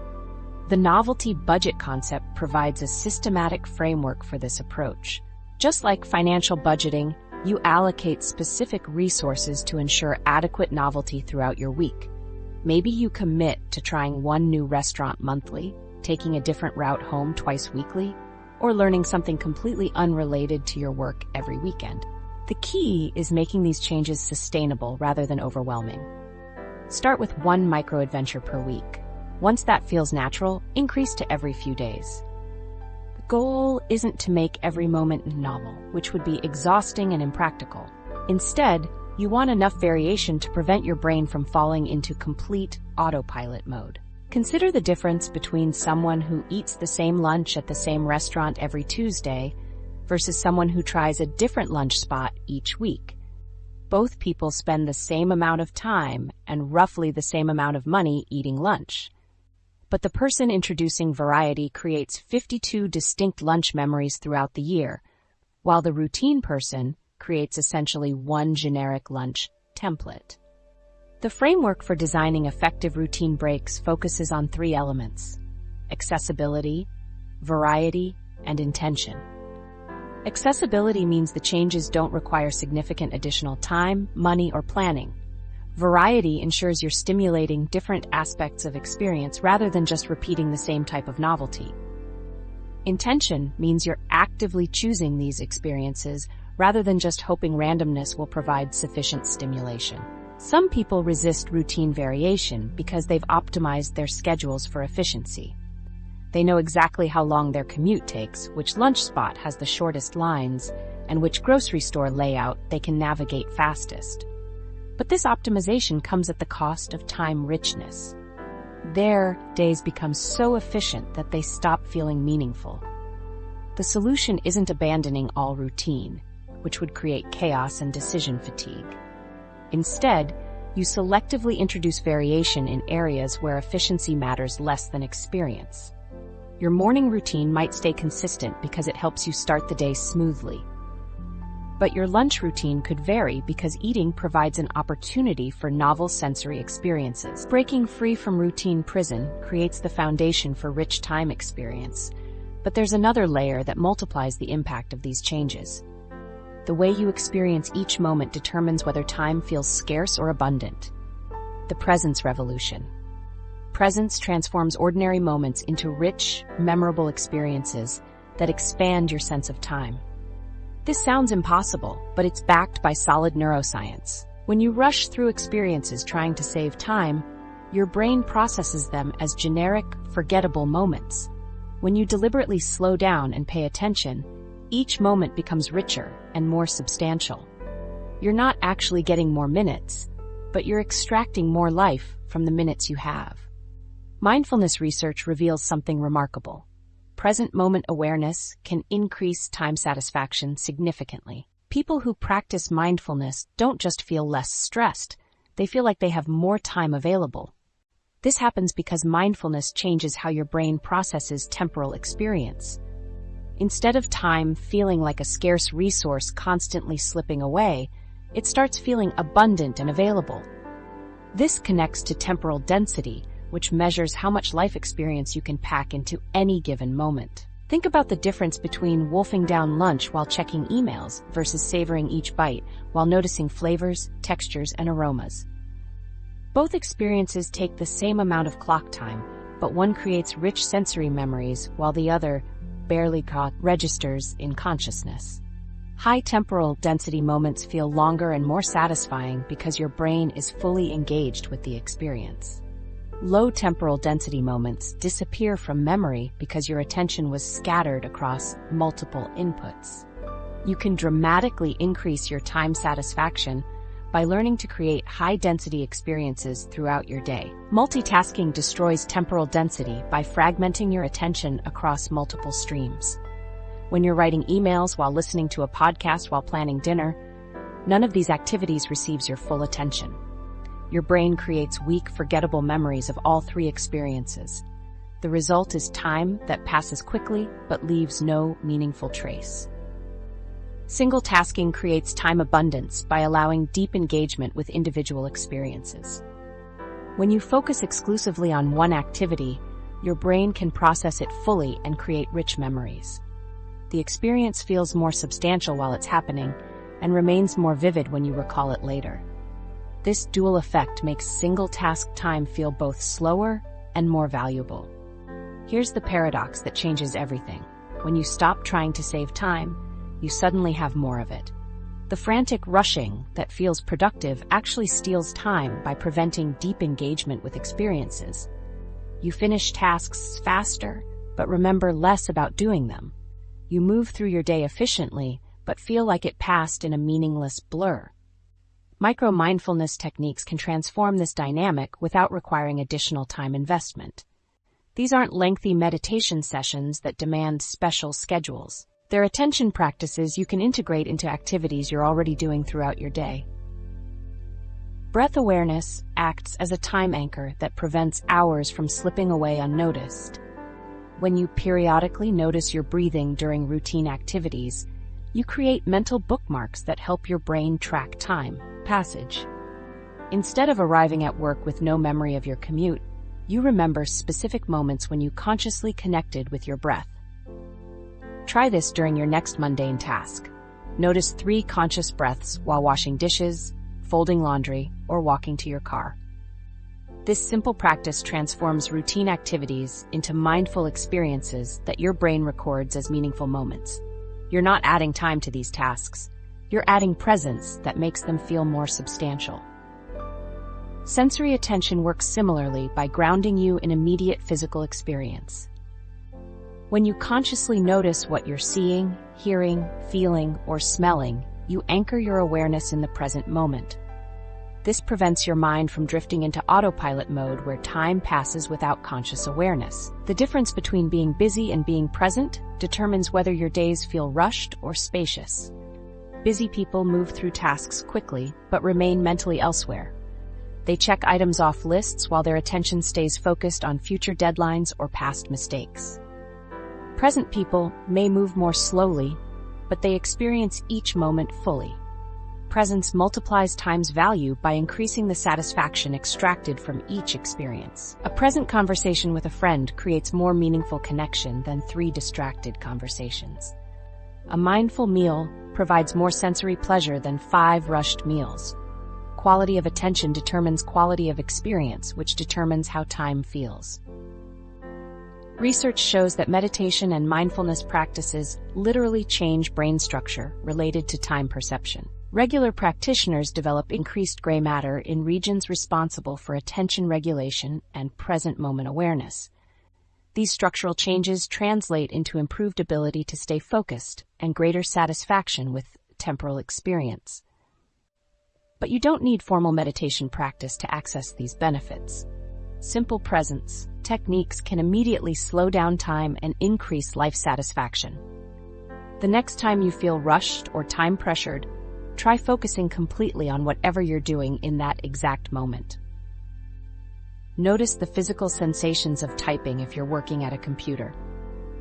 The novelty budget concept provides a systematic framework for this approach. Just like financial budgeting, you allocate specific resources to ensure adequate novelty throughout your week. Maybe you commit to trying one new restaurant monthly, taking a different route home twice weekly, or learning something completely unrelated to your work every weekend. The key is making these changes sustainable rather than overwhelming. Start with one micro-adventure per week. Once that feels natural, increase to every few days. The goal isn't to make every moment novel, which would be exhausting and impractical. Instead, you want enough variation to prevent your brain from falling into complete autopilot mode. Consider the difference between someone who eats the same lunch at the same restaurant every Tuesday versus someone who tries a different lunch spot each week. Both people spend the same amount of time and roughly the same amount of money eating lunch. But the person introducing variety creates 52 distinct lunch memories throughout the year, while the routine person creates essentially one generic lunch template. The framework for designing effective routine breaks focuses on three elements: accessibility, variety, and intention. Accessibility means the changes don't require significant additional time, money, or planning. Variety ensures you're stimulating different aspects of experience rather than just repeating the same type of novelty. Intention means you're actively choosing these experiences rather than just hoping randomness will provide sufficient stimulation. Some people resist routine variation because they've optimized their schedules for efficiency. They know exactly how long their commute takes, which lunch spot has the shortest lines, and which grocery store layout they can navigate fastest. But this optimization comes at the cost of time richness. Their days become so efficient that they stop feeling meaningful. The solution isn't abandoning all routine, which would create chaos and decision fatigue. Instead, you selectively introduce variation in areas where efficiency matters less than experience. Your morning routine might stay consistent because it helps you start the day smoothly. But your lunch routine could vary because eating provides an opportunity for novel sensory experiences. Breaking free from routine prison creates the foundation for rich time experience. But there's another layer that multiplies the impact of these changes. The way you experience each moment determines whether time feels scarce or abundant. The presence revolution. Presence transforms ordinary moments into rich, memorable experiences that expand your sense of time. This sounds impossible, but it's backed by solid neuroscience. When you rush through experiences trying to save time, your brain processes them as generic, forgettable moments. When you deliberately slow down and pay attention, each moment becomes richer and more substantial. You're not actually getting more minutes, but you're extracting more life from the minutes you have. Mindfulness research reveals something remarkable. Present moment awareness can increase time satisfaction significantly. People who practice mindfulness don't just feel less stressed, they feel like they have more time available. This happens because mindfulness changes how your brain processes temporal experience. Instead of time feeling like a scarce resource constantly slipping away, it starts feeling abundant and available. This connects to temporal density, which measures how much life experience you can pack into any given moment. Think about the difference between wolfing down lunch while checking emails versus savoring each bite while noticing flavors, textures, and aromas. Both experiences take the same amount of clock time, but one creates rich sensory memories while the other barely registers in consciousness. High temporal density moments feel longer and more satisfying because your brain is fully engaged with the experience. Low temporal density moments disappear from memory because your attention was scattered across multiple inputs. You can dramatically increase your time satisfaction by learning to create high-density experiences throughout your day. Multitasking destroys temporal density by fragmenting your attention across multiple streams. When you're writing emails while listening to a podcast while planning dinner, none of these activities receives your full attention. Your brain creates weak, forgettable memories of all three experiences. The result is time that passes quickly but leaves no meaningful trace. Single tasking creates time abundance by allowing deep engagement with individual experiences. When you focus exclusively on one activity, your brain can process it fully and create rich memories. The experience feels more substantial while it's happening and remains more vivid when you recall it later. This dual effect makes single-task time feel both slower and more valuable. Here's the paradox that changes everything. When you stop trying to save time, you suddenly have more of it. The frantic rushing that feels productive actually steals time by preventing deep engagement with experiences. You finish tasks faster, but remember less about doing them. You move through your day efficiently, but feel like it passed in a meaningless blur. Micro-mindfulness techniques can transform this dynamic without requiring additional time investment. These aren't lengthy meditation sessions that demand special schedules. They're attention practices you can integrate into activities you're already doing throughout your day. Breath awareness acts as a time anchor that prevents hours from slipping away unnoticed. When you periodically notice your breathing during routine activities, you create mental bookmarks that help your brain track time passage. Instead of arriving at work with no memory of your commute, you remember specific moments when you consciously connected with your breath. Try this during your next mundane task. Notice 3 conscious breaths while washing dishes, folding laundry, or walking to your car. This simple practice transforms routine activities into mindful experiences that your brain records as meaningful moments. You're not adding time to these tasks. You're adding presence that makes them feel more substantial. Sensory attention works similarly by grounding you in immediate physical experience. When you consciously notice what you're seeing, hearing, feeling, or smelling, you anchor your awareness in the present moment. This prevents your mind from drifting into autopilot mode where time passes without conscious awareness. The difference between being busy and being present determines whether your days feel rushed or spacious. Busy people move through tasks quickly, but remain mentally elsewhere. They check items off lists while their attention stays focused on future deadlines or past mistakes. Present people may move more slowly, but they experience each moment fully. Presence multiplies time's value by increasing the satisfaction extracted from each experience. A present conversation with a friend creates more meaningful connection than 3 distracted conversations. A mindful meal provides more sensory pleasure than 5 rushed meals. Quality of attention determines quality of experience, which determines how time feels. Research shows that meditation and mindfulness practices literally change brain structure related to time perception. Regular practitioners develop increased gray matter in regions responsible for attention regulation and present moment awareness. These structural changes translate into improved ability to stay focused and greater satisfaction with temporal experience. But you don't need formal meditation practice to access these benefits. Simple presence techniques can immediately slow down time and increase life satisfaction. The next time you feel rushed or time pressured, try focusing completely on whatever you're doing in that exact moment. Notice the physical sensations of typing if you're working at a computer.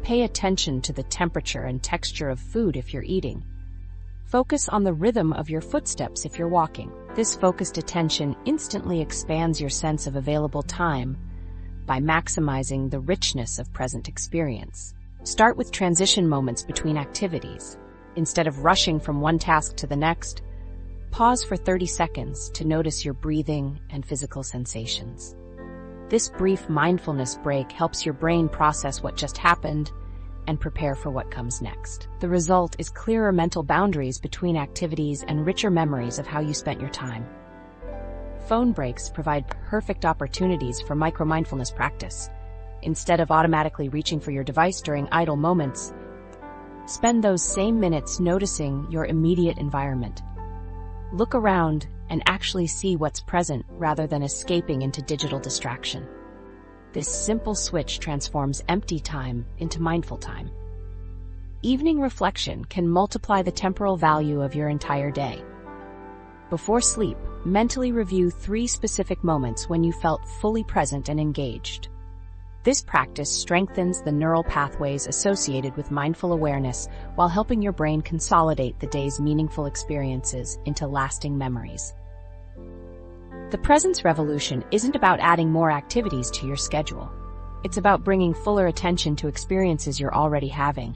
Pay attention to the temperature and texture of food if you're eating. Focus on the rhythm of your footsteps if you're walking. This focused attention instantly expands your sense of available time by maximizing the richness of present experience. Start with transition moments between activities. Instead of rushing from one task to the next, pause for 30 seconds to notice your breathing and physical sensations. This brief mindfulness break helps your brain process what just happened and prepare for what comes next. The result is clearer mental boundaries between activities and richer memories of how you spent your time. Phone breaks provide perfect opportunities for micro-mindfulness practice. Instead of automatically reaching for your device during idle moments, spend those same minutes noticing your immediate environment. Look around and actually see what's present rather than escaping into digital distraction. This simple switch transforms empty time into mindful time. Evening reflection can multiply the temporal value of your entire day. Before sleep, mentally review 3 specific moments when you felt fully present and engaged. This practice strengthens the neural pathways associated with mindful awareness while helping your brain consolidate the day's meaningful experiences into lasting memories. The presence revolution isn't about adding more activities to your schedule. It's about bringing fuller attention to experiences you're already having.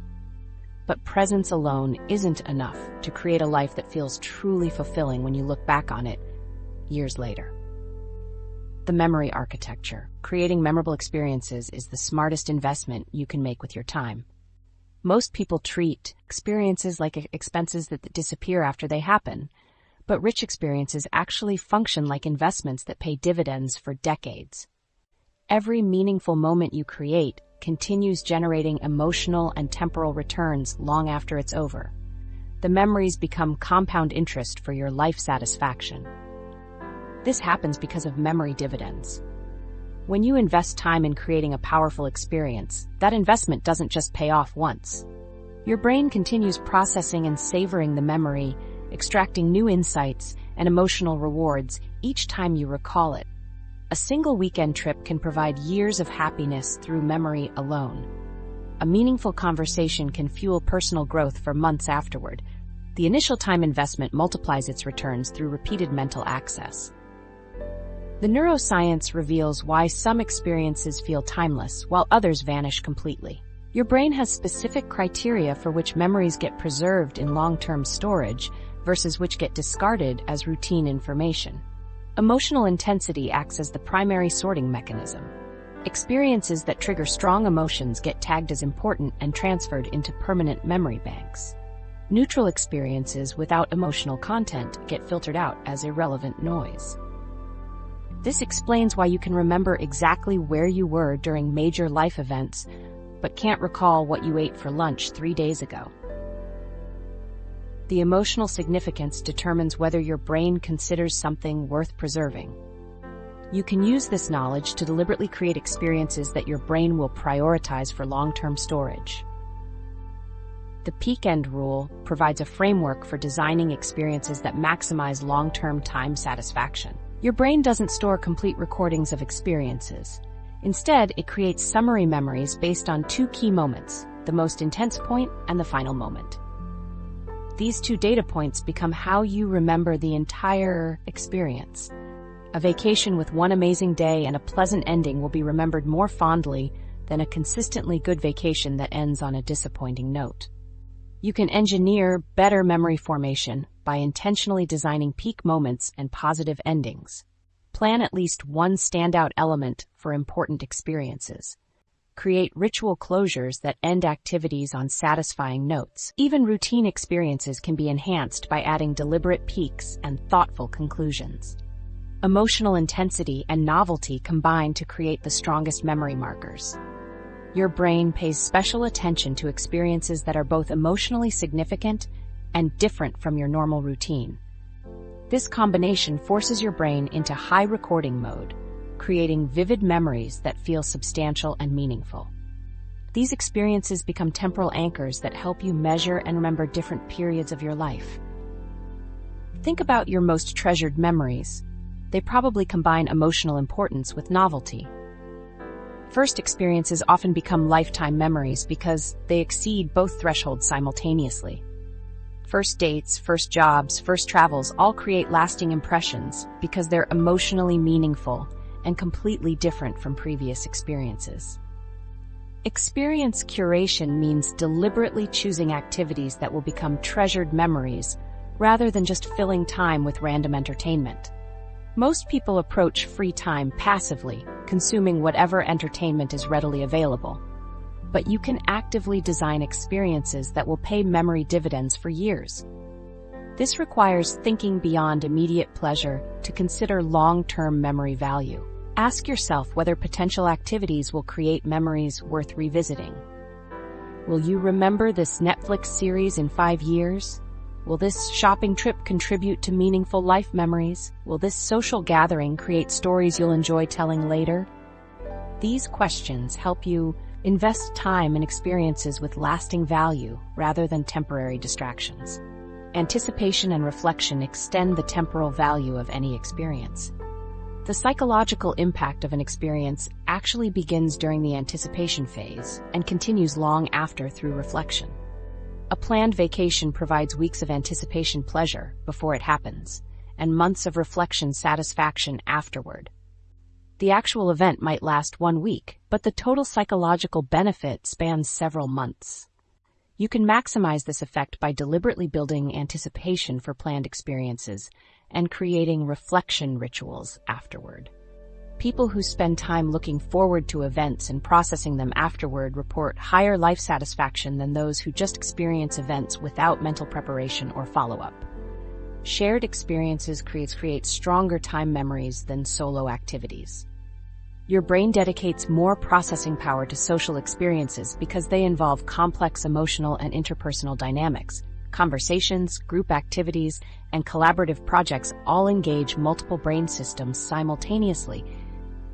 But presence alone isn't enough to create a life that feels truly fulfilling when you look back on it years later. The memory architecture. Creating memorable experiences is the smartest investment you can make with your time. Most people treat experiences like expenses that disappear after they happen, but rich experiences actually function like investments that pay dividends for decades. Every meaningful moment you create continues generating emotional and temporal returns long after it's over. The memories become compound interest for your life satisfaction. This happens because of memory dividends. When you invest time in creating a powerful experience, that investment doesn't just pay off once. Your brain continues processing and savoring the memory, extracting new insights and emotional rewards each time you recall it. A single weekend trip can provide years of happiness through memory alone. A meaningful conversation can fuel personal growth for months afterward. The initial time investment multiplies its returns through repeated mental access. The neuroscience reveals why some experiences feel timeless while others vanish completely. Your brain has specific criteria for which memories get preserved in long-term storage versus which get discarded as routine information. Emotional intensity acts as the primary sorting mechanism. Experiences that trigger strong emotions get tagged as important and transferred into permanent memory banks. Neutral experiences without emotional content get filtered out as irrelevant noise. This explains why you can remember exactly where you were during major life events, but can't recall what you ate for lunch 3 days ago. The emotional significance determines whether your brain considers something worth preserving. You can use this knowledge to deliberately create experiences that your brain will prioritize for long-term storage. The peak end rule provides a framework for designing experiences that maximize long-term time satisfaction. Your brain doesn't store complete recordings of experiences. Instead, it creates summary memories based on two key moments, the most intense point and the final moment. These two data points become how you remember the entire experience. A vacation with one amazing day and a pleasant ending will be remembered more fondly than a consistently good vacation that ends on a disappointing note. You can engineer better memory formation by intentionally designing peak moments and positive endings. Plan at least one standout element for important experiences. Create ritual closures that end activities on satisfying notes. Even routine experiences can be enhanced by adding deliberate peaks and thoughtful conclusions. Emotional intensity and novelty combine to create the strongest memory markers. Your brain pays special attention to experiences that are both emotionally significant and different from your normal routine. This combination forces your brain into high recording mode, creating vivid memories that feel substantial and meaningful. These experiences become temporal anchors that help you measure and remember different periods of your life. Think about your most treasured memories. They probably combine emotional importance with novelty. First experiences often become lifetime memories because they exceed both thresholds simultaneously. First dates, first jobs, first travels all create lasting impressions because they're emotionally meaningful and completely different from previous experiences. Experience curation means deliberately choosing activities that will become treasured memories rather than just filling time with random entertainment. Most people approach free time passively, consuming whatever entertainment is readily available. But you can actively design experiences that will pay memory dividends for years. This requires thinking beyond immediate pleasure to consider long-term memory value. Ask yourself whether potential activities will create memories worth revisiting. Will you remember this Netflix series in 5 years? Will this shopping trip contribute to meaningful life memories? Will this social gathering create stories you'll enjoy telling later? These questions help you invest time in experiences with lasting value rather than temporary distractions. Anticipation and reflection extend the temporal value of any experience. The psychological impact of an experience actually begins during the anticipation phase and continues long after through reflection. A planned vacation provides weeks of anticipation pleasure before it happens, and months of reflection satisfaction afterward. The actual event might last 1 week, but the total psychological benefit spans several months. You can maximize this effect by deliberately building anticipation for planned experiences and creating reflection rituals afterward. People who spend time looking forward to events and processing them afterward report higher life satisfaction than those who just experience events without mental preparation or follow-up. Shared experiences create stronger time memories than solo activities. Your brain dedicates more processing power to social experiences because they involve complex emotional and interpersonal dynamics. Conversations, group activities, and collaborative projects all engage multiple brain systems simultaneously,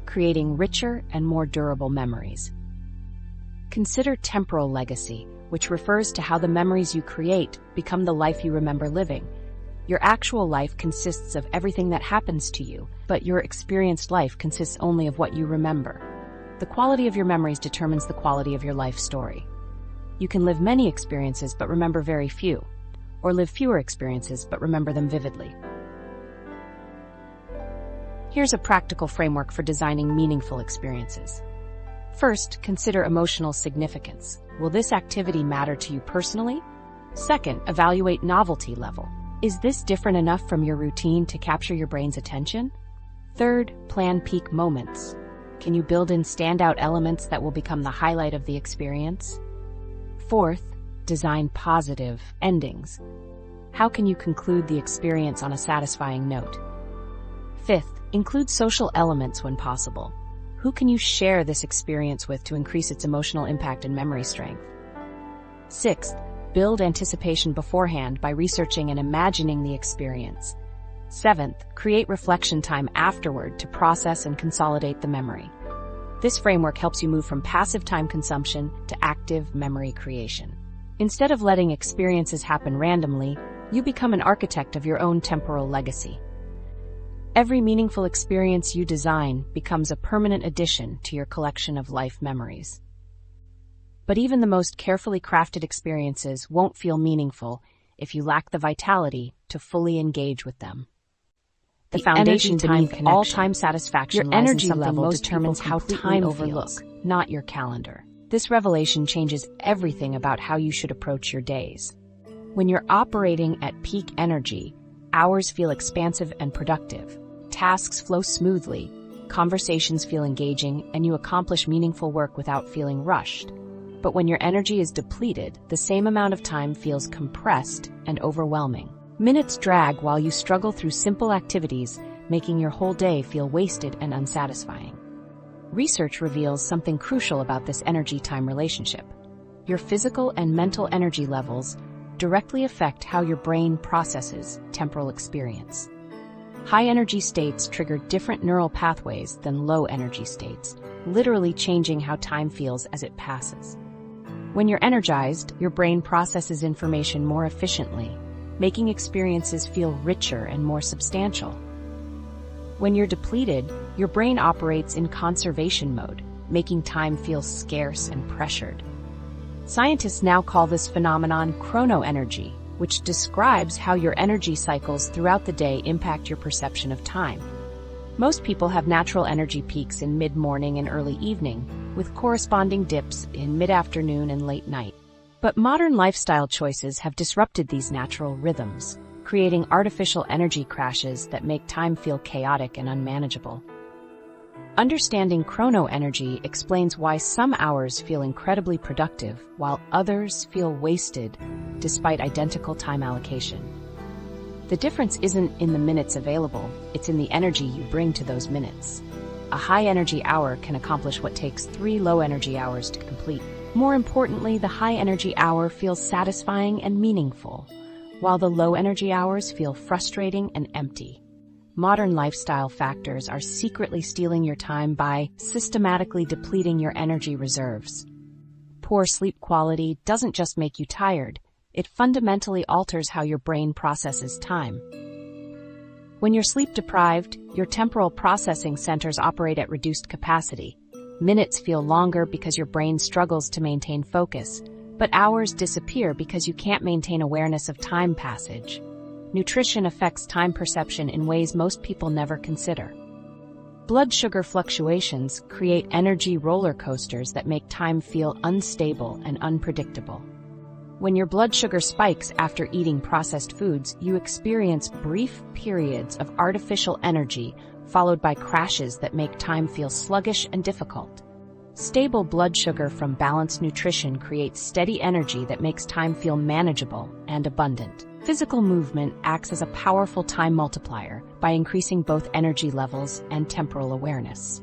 creating richer and more durable memories. Consider temporal legacy, which refers to how the memories you create become the life you remember living. Your actual life consists of everything that happens to you, but your experienced life consists only of what you remember. The quality of your memories determines the quality of your life story. You can live many experiences but remember very few, or live fewer experiences but remember them vividly. Here's a practical framework for designing meaningful experiences. First, consider emotional significance. Will this activity matter to you personally? Second, evaluate novelty level. Is this different enough from your routine to capture your brain's attention? Third, plan peak moments. Can you build in standout elements that will become the highlight of the experience? Fourth, design positive endings. How can you conclude the experience on a satisfying note? Fifth, include social elements when possible. Who can you share this experience with to increase its emotional impact and memory strength? Sixth, Build anticipation beforehand by researching and imagining the experience. 7th, create reflection time afterward to process and consolidate the memory. This framework helps you move from passive time consumption to active memory creation. Instead of letting experiences happen randomly, you become an architect of your own temporal legacy. Every meaningful experience you design becomes a permanent addition to your collection of life memories. But even the most carefully crafted experiences won't feel meaningful if you lack the vitality to fully engage with them. The foundation beneath all time satisfaction your lies energy in something level most determines how time overlook, not your calendar. This revelation changes everything about how you should approach your days. When you're operating at peak energy, hours feel expansive and productive, tasks flow smoothly, conversations feel engaging, and you accomplish meaningful work without feeling rushed. But when your energy is depleted, the same amount of time feels compressed and overwhelming. Minutes drag while you struggle through simple activities, making your whole day feel wasted and unsatisfying. Research reveals something crucial about this energy-time relationship. Your physical and mental energy levels directly affect how your brain processes temporal experience. High-energy states trigger different neural pathways than low-energy states, literally changing how time feels as it passes. When you're energized, your brain processes information more efficiently, making experiences feel richer and more substantial. When you're depleted, your brain operates in conservation mode, making time feel scarce and pressured. Scientists now call this phenomenon chronoenergy, which describes how your energy cycles throughout the day impact your perception of time. Most people have natural energy peaks in mid-morning and early evening, with corresponding dips in mid-afternoon and late night. But modern lifestyle choices have disrupted these natural rhythms, creating artificial energy crashes that make time feel chaotic and unmanageable. Understanding chronoenergy explains why some hours feel incredibly productive while others feel wasted despite identical time allocation. The difference isn't in the minutes available, it's in the energy you bring to those minutes. A high-energy hour can accomplish what takes 3 low-energy hours to complete. More importantly, the high-energy hour feels satisfying and meaningful, while the low-energy hours feel frustrating and empty. Modern lifestyle factors are secretly stealing your time by systematically depleting your energy reserves. Poor sleep quality doesn't just make you tired, it fundamentally alters how your brain processes time. When you're sleep-deprived, your temporal processing centers operate at reduced capacity. Minutes feel longer because your brain struggles to maintain focus, but hours disappear because you can't maintain awareness of time passage. Nutrition affects time perception in ways most people never consider. Blood sugar fluctuations create energy roller coasters that make time feel unstable and unpredictable. When your blood sugar spikes after eating processed foods, you experience brief periods of artificial energy followed by crashes that make time feel sluggish and difficult. Stable blood sugar from balanced nutrition creates steady energy that makes time feel manageable and abundant. Physical movement acts as a powerful time multiplier by increasing both energy levels and temporal awareness.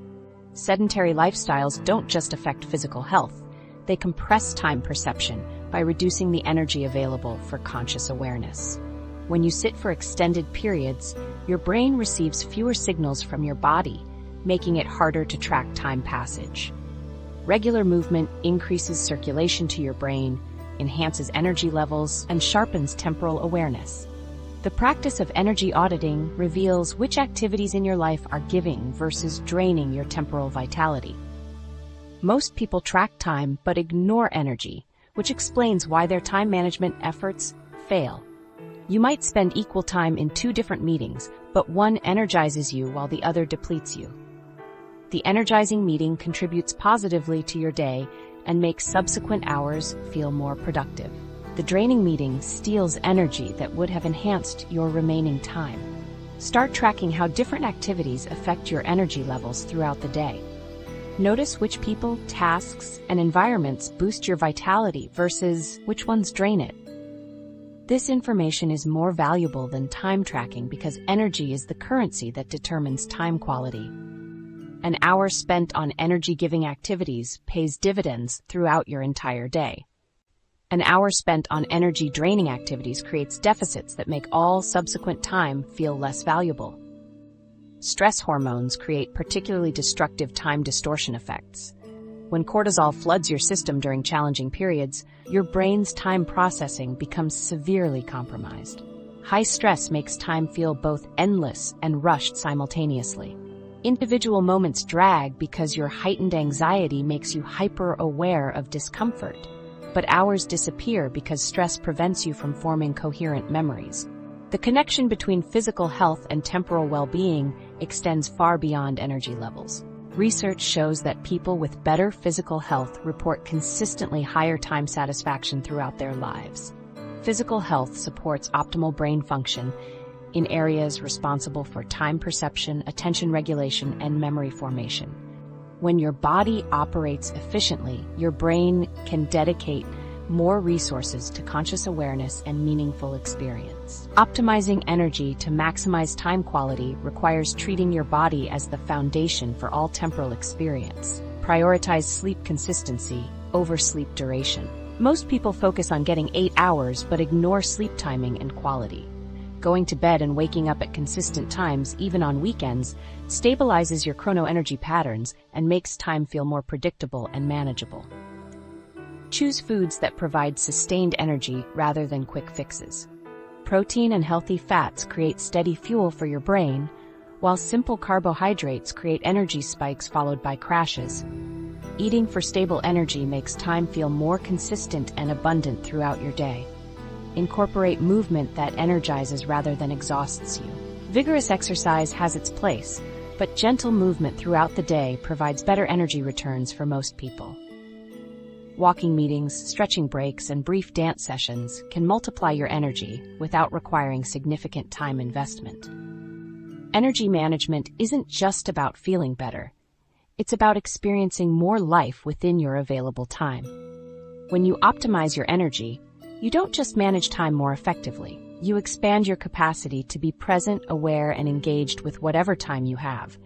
Sedentary lifestyles don't just affect physical health, they compress time perception by reducing the energy available for conscious awareness. When you sit for extended periods, your brain receives fewer signals from your body, making it harder to track time passage. Regular movement increases circulation to your brain, enhances energy levels, and sharpens temporal awareness. The practice of energy auditing reveals which activities in your life are giving versus draining your temporal vitality. Most people track time but ignore energy, which explains why their time management efforts fail. You might spend equal time in 2 different meetings, but one energizes you while the other depletes you. The energizing meeting contributes positively to your day and makes subsequent hours feel more productive. The draining meeting steals energy that would have enhanced your remaining time. Start tracking how different activities affect your energy levels throughout the day. Notice which people, tasks, and environments boost your vitality versus which ones drain it. This information is more valuable than time tracking because energy is the currency that determines time quality. An hour spent on energy-giving activities pays dividends throughout your entire day. An hour spent on energy-draining activities creates deficits that make all subsequent time feel less valuable. Stress hormones create particularly destructive time distortion effects. When cortisol floods your system during challenging periods, your brain's time processing becomes severely compromised. High stress makes time feel both endless and rushed simultaneously. Individual moments drag because your heightened anxiety makes you hyper-aware of discomfort, but hours disappear because stress prevents you from forming coherent memories. The connection between physical health and temporal well-being extends far beyond energy levels. Research shows that people with better physical health report consistently higher time satisfaction throughout their lives. Physical health supports optimal brain function in areas responsible for time perception, attention regulation, and memory formation. When your body operates efficiently, your brain can dedicate more resources to conscious awareness and meaningful experience. Optimizing energy to maximize time quality requires treating your body as the foundation for all temporal experience. Prioritize sleep consistency over sleep duration. Most people focus on getting 8 hours but ignore sleep timing and quality. Going to bed and waking up at consistent times, even on weekends, stabilizes your chronoenergy patterns and makes time feel more predictable and manageable. Choose foods that provide sustained energy rather than quick fixes. Protein and healthy fats create steady fuel for your brain, while simple carbohydrates create energy spikes followed by crashes. Eating for stable energy makes time feel more consistent and abundant throughout your day. Incorporate movement that energizes rather than exhausts you. Vigorous exercise has its place, but gentle movement throughout the day provides better energy returns for most people. Walking meetings, stretching breaks, and brief dance sessions can multiply your energy without requiring significant time investment. Energy management isn't just about feeling better. It's about experiencing more life within your available time. When you optimize your energy, you don't just manage time more effectively. You expand your capacity to be present, aware, and engaged with whatever time you have.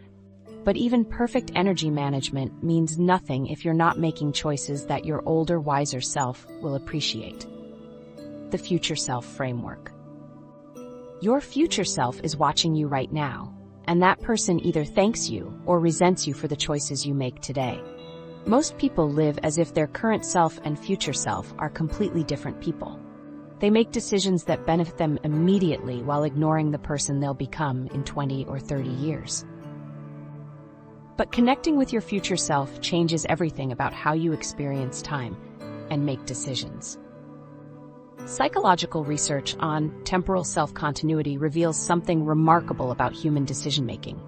But even perfect energy management means nothing if you're not making choices that your older, wiser self will appreciate. The Future Self Framework. Your future self is watching you right now, and that person either thanks you or resents you for the choices you make today. Most people live as if their current self and future self are completely different people. They make decisions that benefit them immediately while ignoring the person they'll become in 20 or 30 years. But connecting with your future self changes everything about how you experience time and make decisions. Psychological research on temporal self-continuity reveals something remarkable about human decision-making.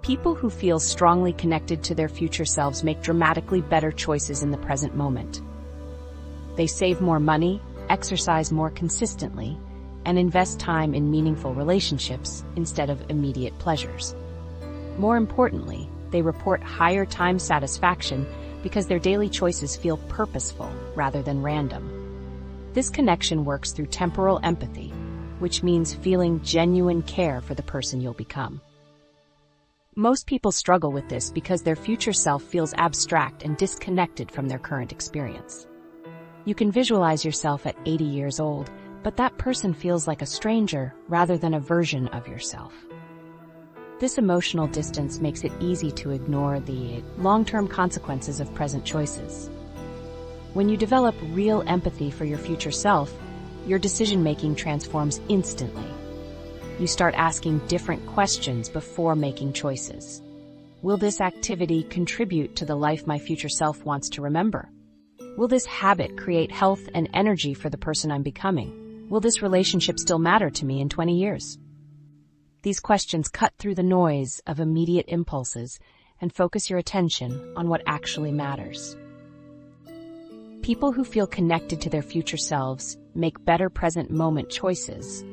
People who feel strongly connected to their future selves make dramatically better choices in the present moment. They save more money, exercise more consistently, and invest time in meaningful relationships instead of immediate pleasures. More importantly, they report higher time satisfaction because their daily choices feel purposeful rather than random. This connection works through temporal empathy, which means feeling genuine care for the person you'll become. Most people struggle with this because their future self feels abstract and disconnected from their current experience. You can visualize yourself at 80 years old, but that person feels like a stranger rather than a version of yourself. This emotional distance makes it easy to ignore the long-term consequences of present choices. When you develop real empathy for your future self, your decision-making transforms instantly. You start asking different questions before making choices. Will this activity contribute to the life my future self wants to remember? Will this habit create health and energy for the person I'm becoming? Will this relationship still matter to me in 20 years? These questions cut through the noise of immediate impulses and focus your attention on what actually matters. People who feel connected to their future selves make better present moment choices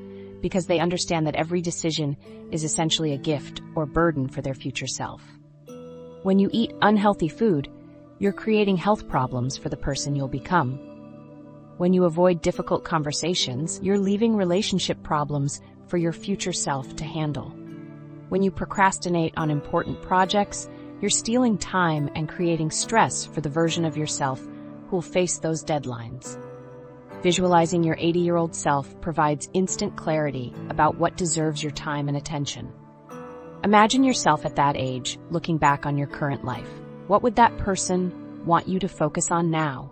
because they understand that every decision is essentially a gift or burden for their future self. When you eat unhealthy food, you're creating health problems for the person you'll become. When you avoid difficult conversations, you're leaving relationship problems for your future self to handle. When you procrastinate on important projects, you're stealing time and creating stress for the version of yourself who will face those deadlines. Visualizing your 80-year-old self provides instant clarity about what deserves your time and attention. Imagine yourself at that age, looking back on your current life. What would that person want you to focus on now?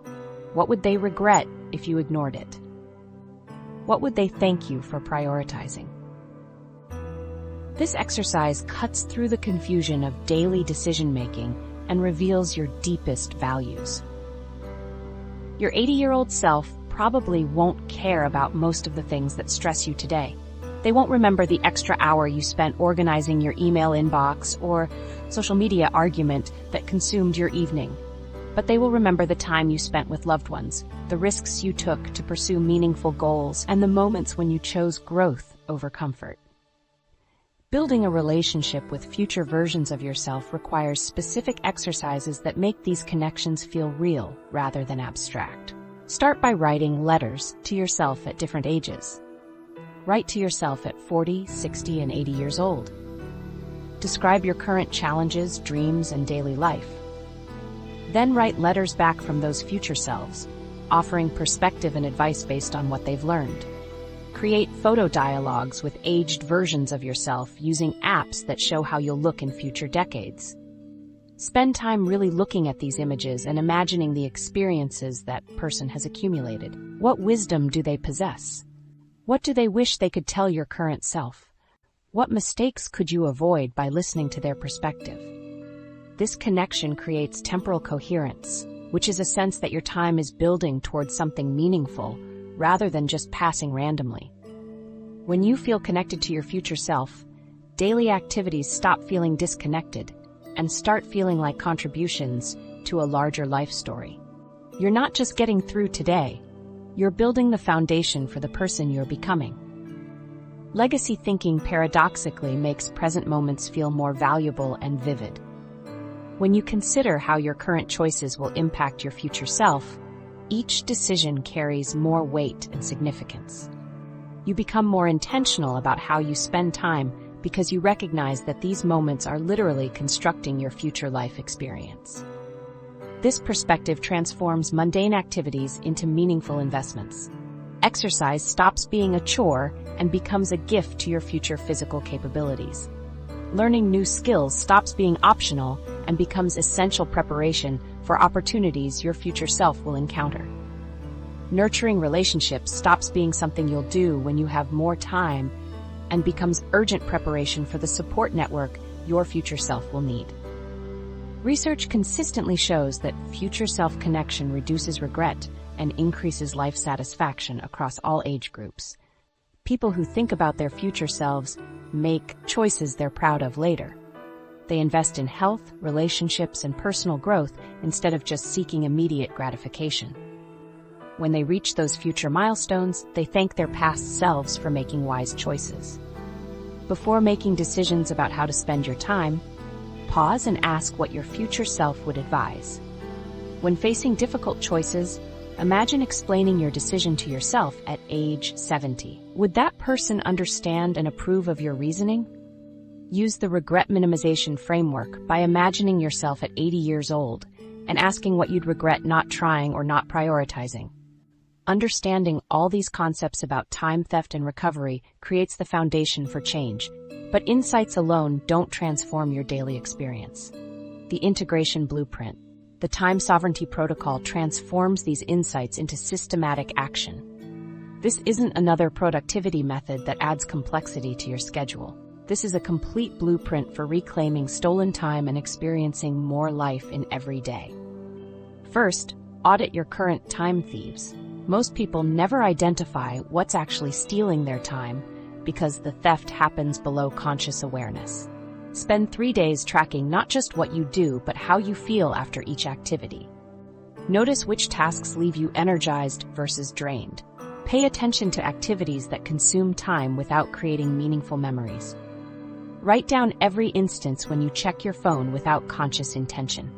What would they regret if you ignored it? What would they thank you for prioritizing? This exercise cuts through the confusion of daily decision-making and reveals your deepest values. Your 80-year-old self probably won't care about most of the things that stress you today. They won't remember the extra hour you spent organizing your email inbox or social media argument that consumed your evening. But they will remember the time you spent with loved ones, the risks you took to pursue meaningful goals, and the moments when you chose growth over comfort. Building a relationship with future versions of yourself requires specific exercises that make these connections feel real rather than abstract. Start by writing letters to yourself at different ages. Write to yourself at 40, 60, and 80 years old. Describe your current challenges, dreams, and daily life. Then write letters back from those future selves, offering perspective and advice based on what they've learned. Create photo dialogues with aged versions of yourself using apps that show how you'll look in future decades. Spend time really looking at these images and imagining the experiences that person has accumulated. What wisdom do they possess? What do they wish they could tell your current self? What mistakes could you avoid by listening to their perspective? This connection creates temporal coherence, which is a sense that your time is building towards something meaningful rather than just passing randomly. When you feel connected to your future self, daily activities stop feeling disconnected and start feeling like contributions to a larger life story. You're not just getting through today, you're building the foundation for the person you're becoming. Legacy thinking paradoxically makes present moments feel more valuable and vivid. When you consider how your current choices will impact your future self, each decision carries more weight and significance. You become more intentional about how you spend time because you recognize that these moments are literally constructing your future life experience. This perspective transforms mundane activities into meaningful investments. Exercise stops being a chore and becomes a gift to your future physical capabilities. Learning new skills stops being optional and becomes essential preparation for opportunities your future self will encounter. Nurturing relationships stops being something you'll do when you have more time and becomes urgent preparation for the support network your future self will need. Research consistently shows that future self-connection reduces regret and increases life satisfaction across all age groups. People who think about their future selves make choices they're proud of later. They invest in health, relationships, and personal growth instead of just seeking immediate gratification. When they reach those future milestones, they thank their past selves for making wise choices. Before making decisions about how to spend your time, pause and ask what your future self would advise. When facing difficult choices, imagine explaining your decision to yourself at age 70. Would that person understand and approve of your reasoning? Use the regret minimization framework by imagining yourself at 80 years old and asking what you'd regret not trying or not prioritizing. Understanding all these concepts about time theft and recovery creates the foundation for change, but insights alone don't transform your daily experience. The integration blueprint, the time sovereignty protocol, transforms these insights into systematic action. This isn't another productivity method that adds complexity to your schedule. This is a complete blueprint for reclaiming stolen time and experiencing more life in every day. First, audit your current time thieves. Most people never identify what's actually stealing their time because the theft happens below conscious awareness. Spend 3 days tracking not just what you do, but how you feel after each activity. Notice which tasks leave you energized versus drained. Pay attention to activities that consume time without creating meaningful memories. Write down every instance when you check your phone without conscious intention.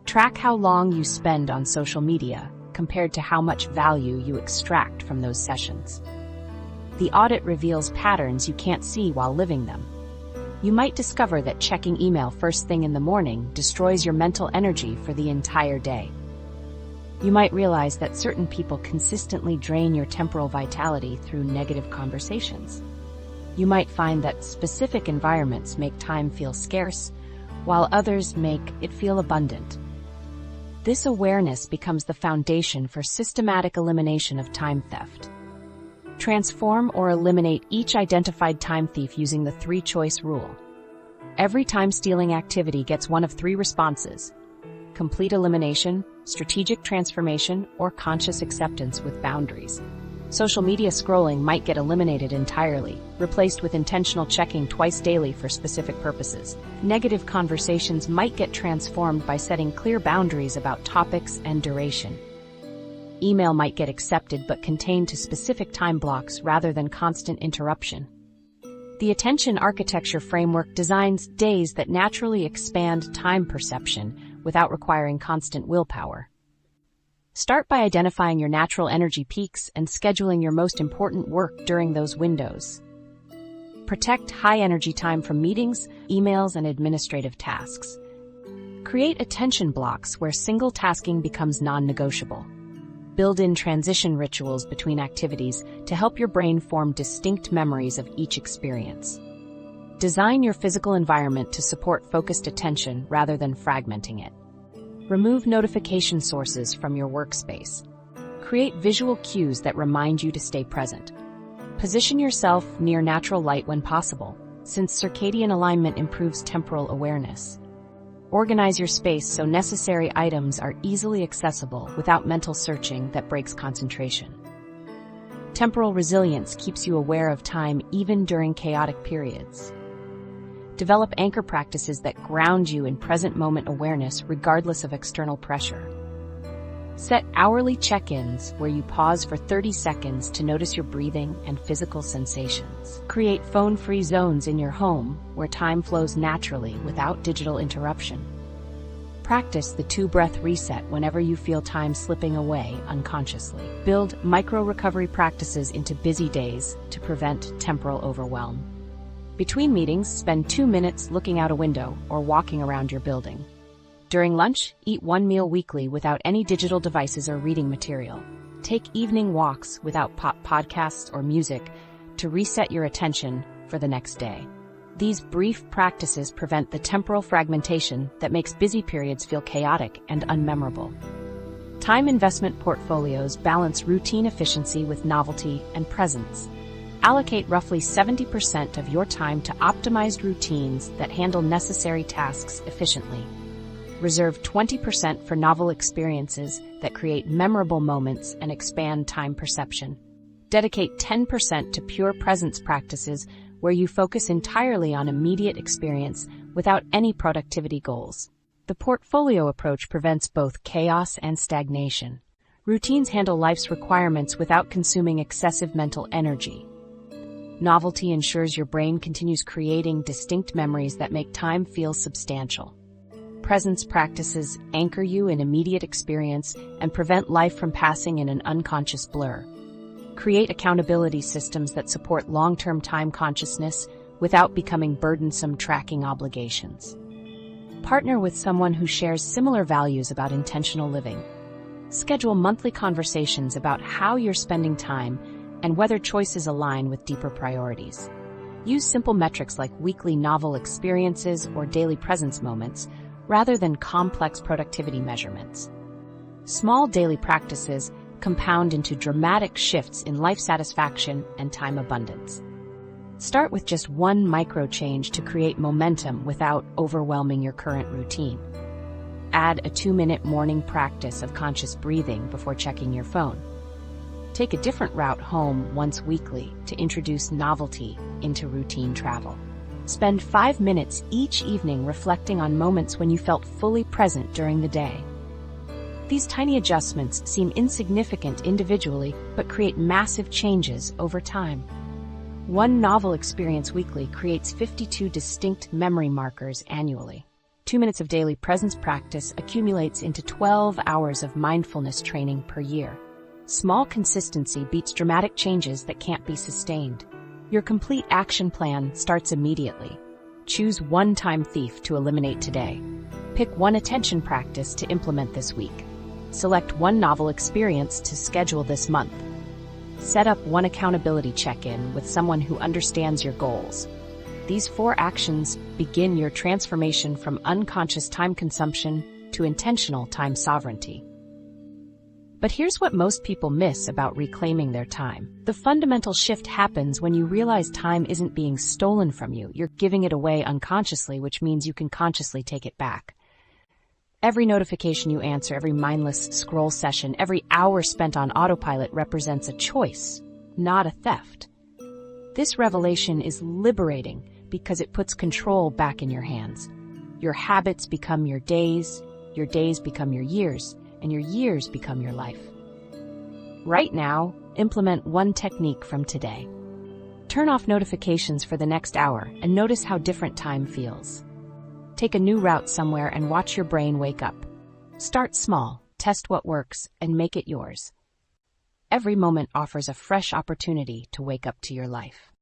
Track how long you spend on social media compared to how much value you extract from those sessions. The audit reveals patterns you can't see while living them. You might discover that checking email first thing in the morning destroys your mental energy for the entire day. You might realize that certain people consistently drain your temporal vitality through negative conversations. You might find that specific environments make time feel scarce, while others make it feel abundant. This awareness becomes the foundation for systematic elimination of time theft. Transform or eliminate each identified time thief using the three-choice rule. Every time-stealing activity gets one of three responses: complete elimination, strategic transformation, or conscious acceptance with boundaries. Social media scrolling might get eliminated entirely, replaced with intentional checking twice daily for specific purposes. Negative conversations might get transformed by setting clear boundaries about topics and duration. Email might get accepted but contained to specific time blocks rather than constant interruption. The attention architecture framework designs days that naturally expand time perception without requiring constant willpower. Start by identifying your natural energy peaks and scheduling your most important work during those windows. Protect high-energy time from meetings, emails, and administrative tasks. Create attention blocks where single tasking becomes non-negotiable. Build in transition rituals between activities to help your brain form distinct memories of each experience. Design your physical environment to support focused attention rather than fragmenting it. Remove notification sources from your workspace. Create visual cues that remind you to stay present. Position yourself near natural light when possible, since circadian alignment improves temporal awareness. Organize your space so necessary items are easily accessible without mental searching that breaks concentration. Temporal resilience keeps you aware of time even during chaotic periods. Develop anchor practices that ground you in present moment awareness regardless of external pressure. Set hourly check-ins where you pause for 30 seconds to notice your breathing and physical sensations. Create phone-free zones in your home where time flows naturally without digital interruption. Practice the 2-breath reset whenever you feel time slipping away unconsciously. Build micro-recovery practices into busy days to prevent temporal overwhelm. Between meetings, spend 2 minutes looking out a window or walking around your building. During lunch, eat one meal weekly without any digital devices or reading material. Take evening walks without podcasts or music to reset your attention for the next day. These brief practices prevent the temporal fragmentation that makes busy periods feel chaotic and unmemorable. Time investment portfolios balance routine efficiency with novelty and presence. Allocate roughly 70% of your time to optimized routines that handle necessary tasks efficiently. Reserve 20% for novel experiences that create memorable moments and expand time perception. Dedicate 10% to pure presence practices where you focus entirely on immediate experience without any productivity goals. The portfolio approach prevents both chaos and stagnation. Routines handle life's requirements without consuming excessive mental energy. Novelty ensures your brain continues creating distinct memories that make time feel substantial. Presence practices anchor you in immediate experience and prevent life from passing in an unconscious blur. Create accountability systems that support long-term time consciousness without becoming burdensome tracking obligations. Partner with someone who shares similar values about intentional living. Schedule monthly conversations about how you're spending time and whether choices align with deeper priorities. Use simple metrics like weekly novel experiences or daily presence moments, rather than complex productivity measurements. Small daily practices compound into dramatic shifts in life satisfaction and time abundance. Start with just one micro change to create momentum without overwhelming your current routine. Add a 2-minute morning practice of conscious breathing before checking your phone. Take a different route home once weekly to introduce novelty into routine travel. Spend 5 minutes each evening reflecting on moments when you felt fully present during the day. These tiny adjustments seem insignificant individually, but create massive changes over time. One novel experience weekly creates 52 distinct memory markers annually. 2 minutes of daily presence practice accumulates into 12 hours of mindfulness training per year. Small consistency beats dramatic changes that can't be sustained. Your complete action plan starts immediately. Choose one time thief to eliminate today. Pick one attention practice to implement this week. Select one novel experience to schedule this month. Set up one accountability check-in with someone who understands your goals. These 4 actions begin your transformation from unconscious time consumption to intentional time sovereignty. But here's what most people miss about reclaiming their time. The fundamental shift happens when you realize time isn't being stolen from you. You're giving it away unconsciously, which means you can consciously take it back. Every notification you answer, every mindless scroll session, every hour spent on autopilot represents a choice, not a theft. This revelation is liberating because it puts control back in your hands. Your habits become your days become your years, and your years become your life. Right now, implement one technique from today. Turn off notifications for the next hour and notice how different time feels. Take a new route somewhere and watch your brain wake up. Start small, test what works, and make it yours. Every moment offers a fresh opportunity to wake up to your life.